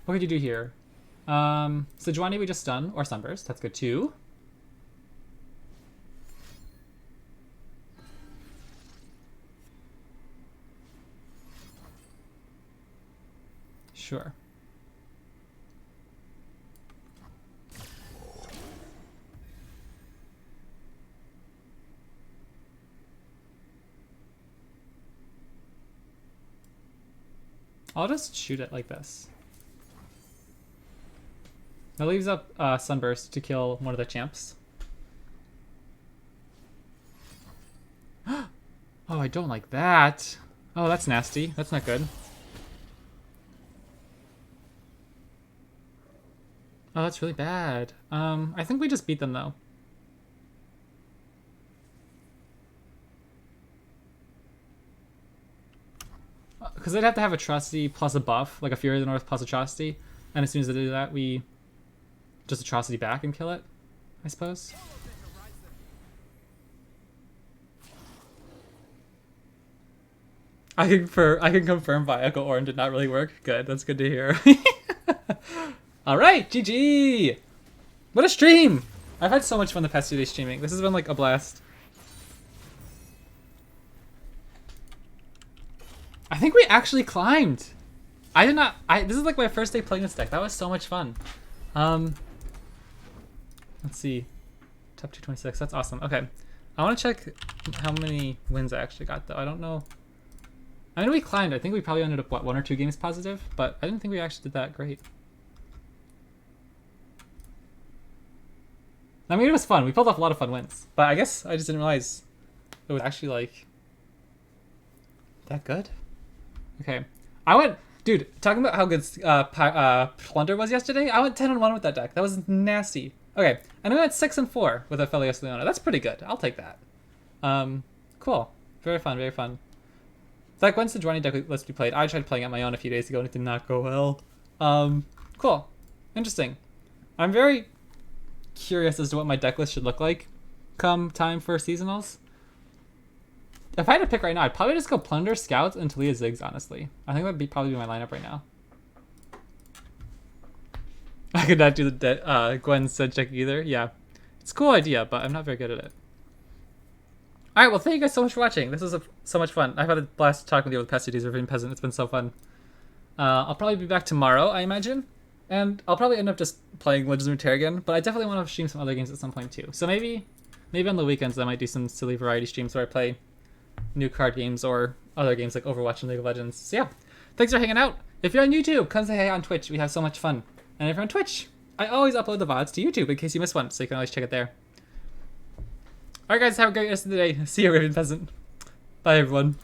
What could you do here? So Juani we just stun, or Sunburst. That's good too. Sure. I'll just shoot it like this. That leaves up Sunburst to kill one of the champs. Oh, I don't like that. Oh, that's nasty. That's not good. Oh, that's really bad. I think we just beat them though. Because they'd have to have Atrocity plus a buff, like a Fury of the North plus Atrocity. And as soon as they do that, we just Atrocity back and kill it, I suppose. I can confirm Viaco Orin did not really work. Good, that's good to hear. Alright, GG! What a stream! I've had so much fun the past 2 days streaming. This has been like a blast. I think we actually climbed. I did not. This is like my first day playing this deck. That was so much fun. Let's see. Top 226. That's awesome. Okay. I want to check how many wins I actually got though. I don't know. I mean, we climbed. I think we probably ended up, what, 1 or 2 games positive? But I didn't think we actually did that great. I mean, it was fun. We pulled off a lot of fun wins. But I guess I just didn't realize it was actually, like, that good. Okay. I went... Dude, talking about how good Plunder was yesterday, I went 10-1 with that deck. That was nasty. Okay. And I went 6-4 with Aphelios Leona. That's pretty good. I'll take that. Cool. Very fun, very fun. Like, when's the Juani deck list we played? I tried playing it on my own a few days ago and it did not go well. Cool. Interesting. I'm very curious as to what my deck list should look like come time for seasonals. If I had to pick right now, I'd probably just go Plunder, Scouts, and Taliah Ziggs, honestly. I think that'd probably be my lineup right now. I could not do the Gwen said check either. Yeah. It's a cool idea, but I'm not very good at it. Alright, well, thank you guys so much for watching. This was so much fun. I've had a blast talking with you over the past 2 days of Riven Peasant. It's been so fun. I'll probably be back tomorrow, I imagine. And I'll probably end up just playing Legends of Runeterra again, but I definitely want to stream some other games at some point too. So maybe on the weekends I might do some silly variety streams where I play new card games or other games like Overwatch and League of Legends. So yeah, thanks for hanging out. If you're on YouTube, come say hey on Twitch. We have so much fun. And if you're on Twitch, I always upload the VODs to YouTube in case you miss one, so you can always check it there. Alright guys, have a great rest of the day. See you, Riven Peasant. Bye everyone.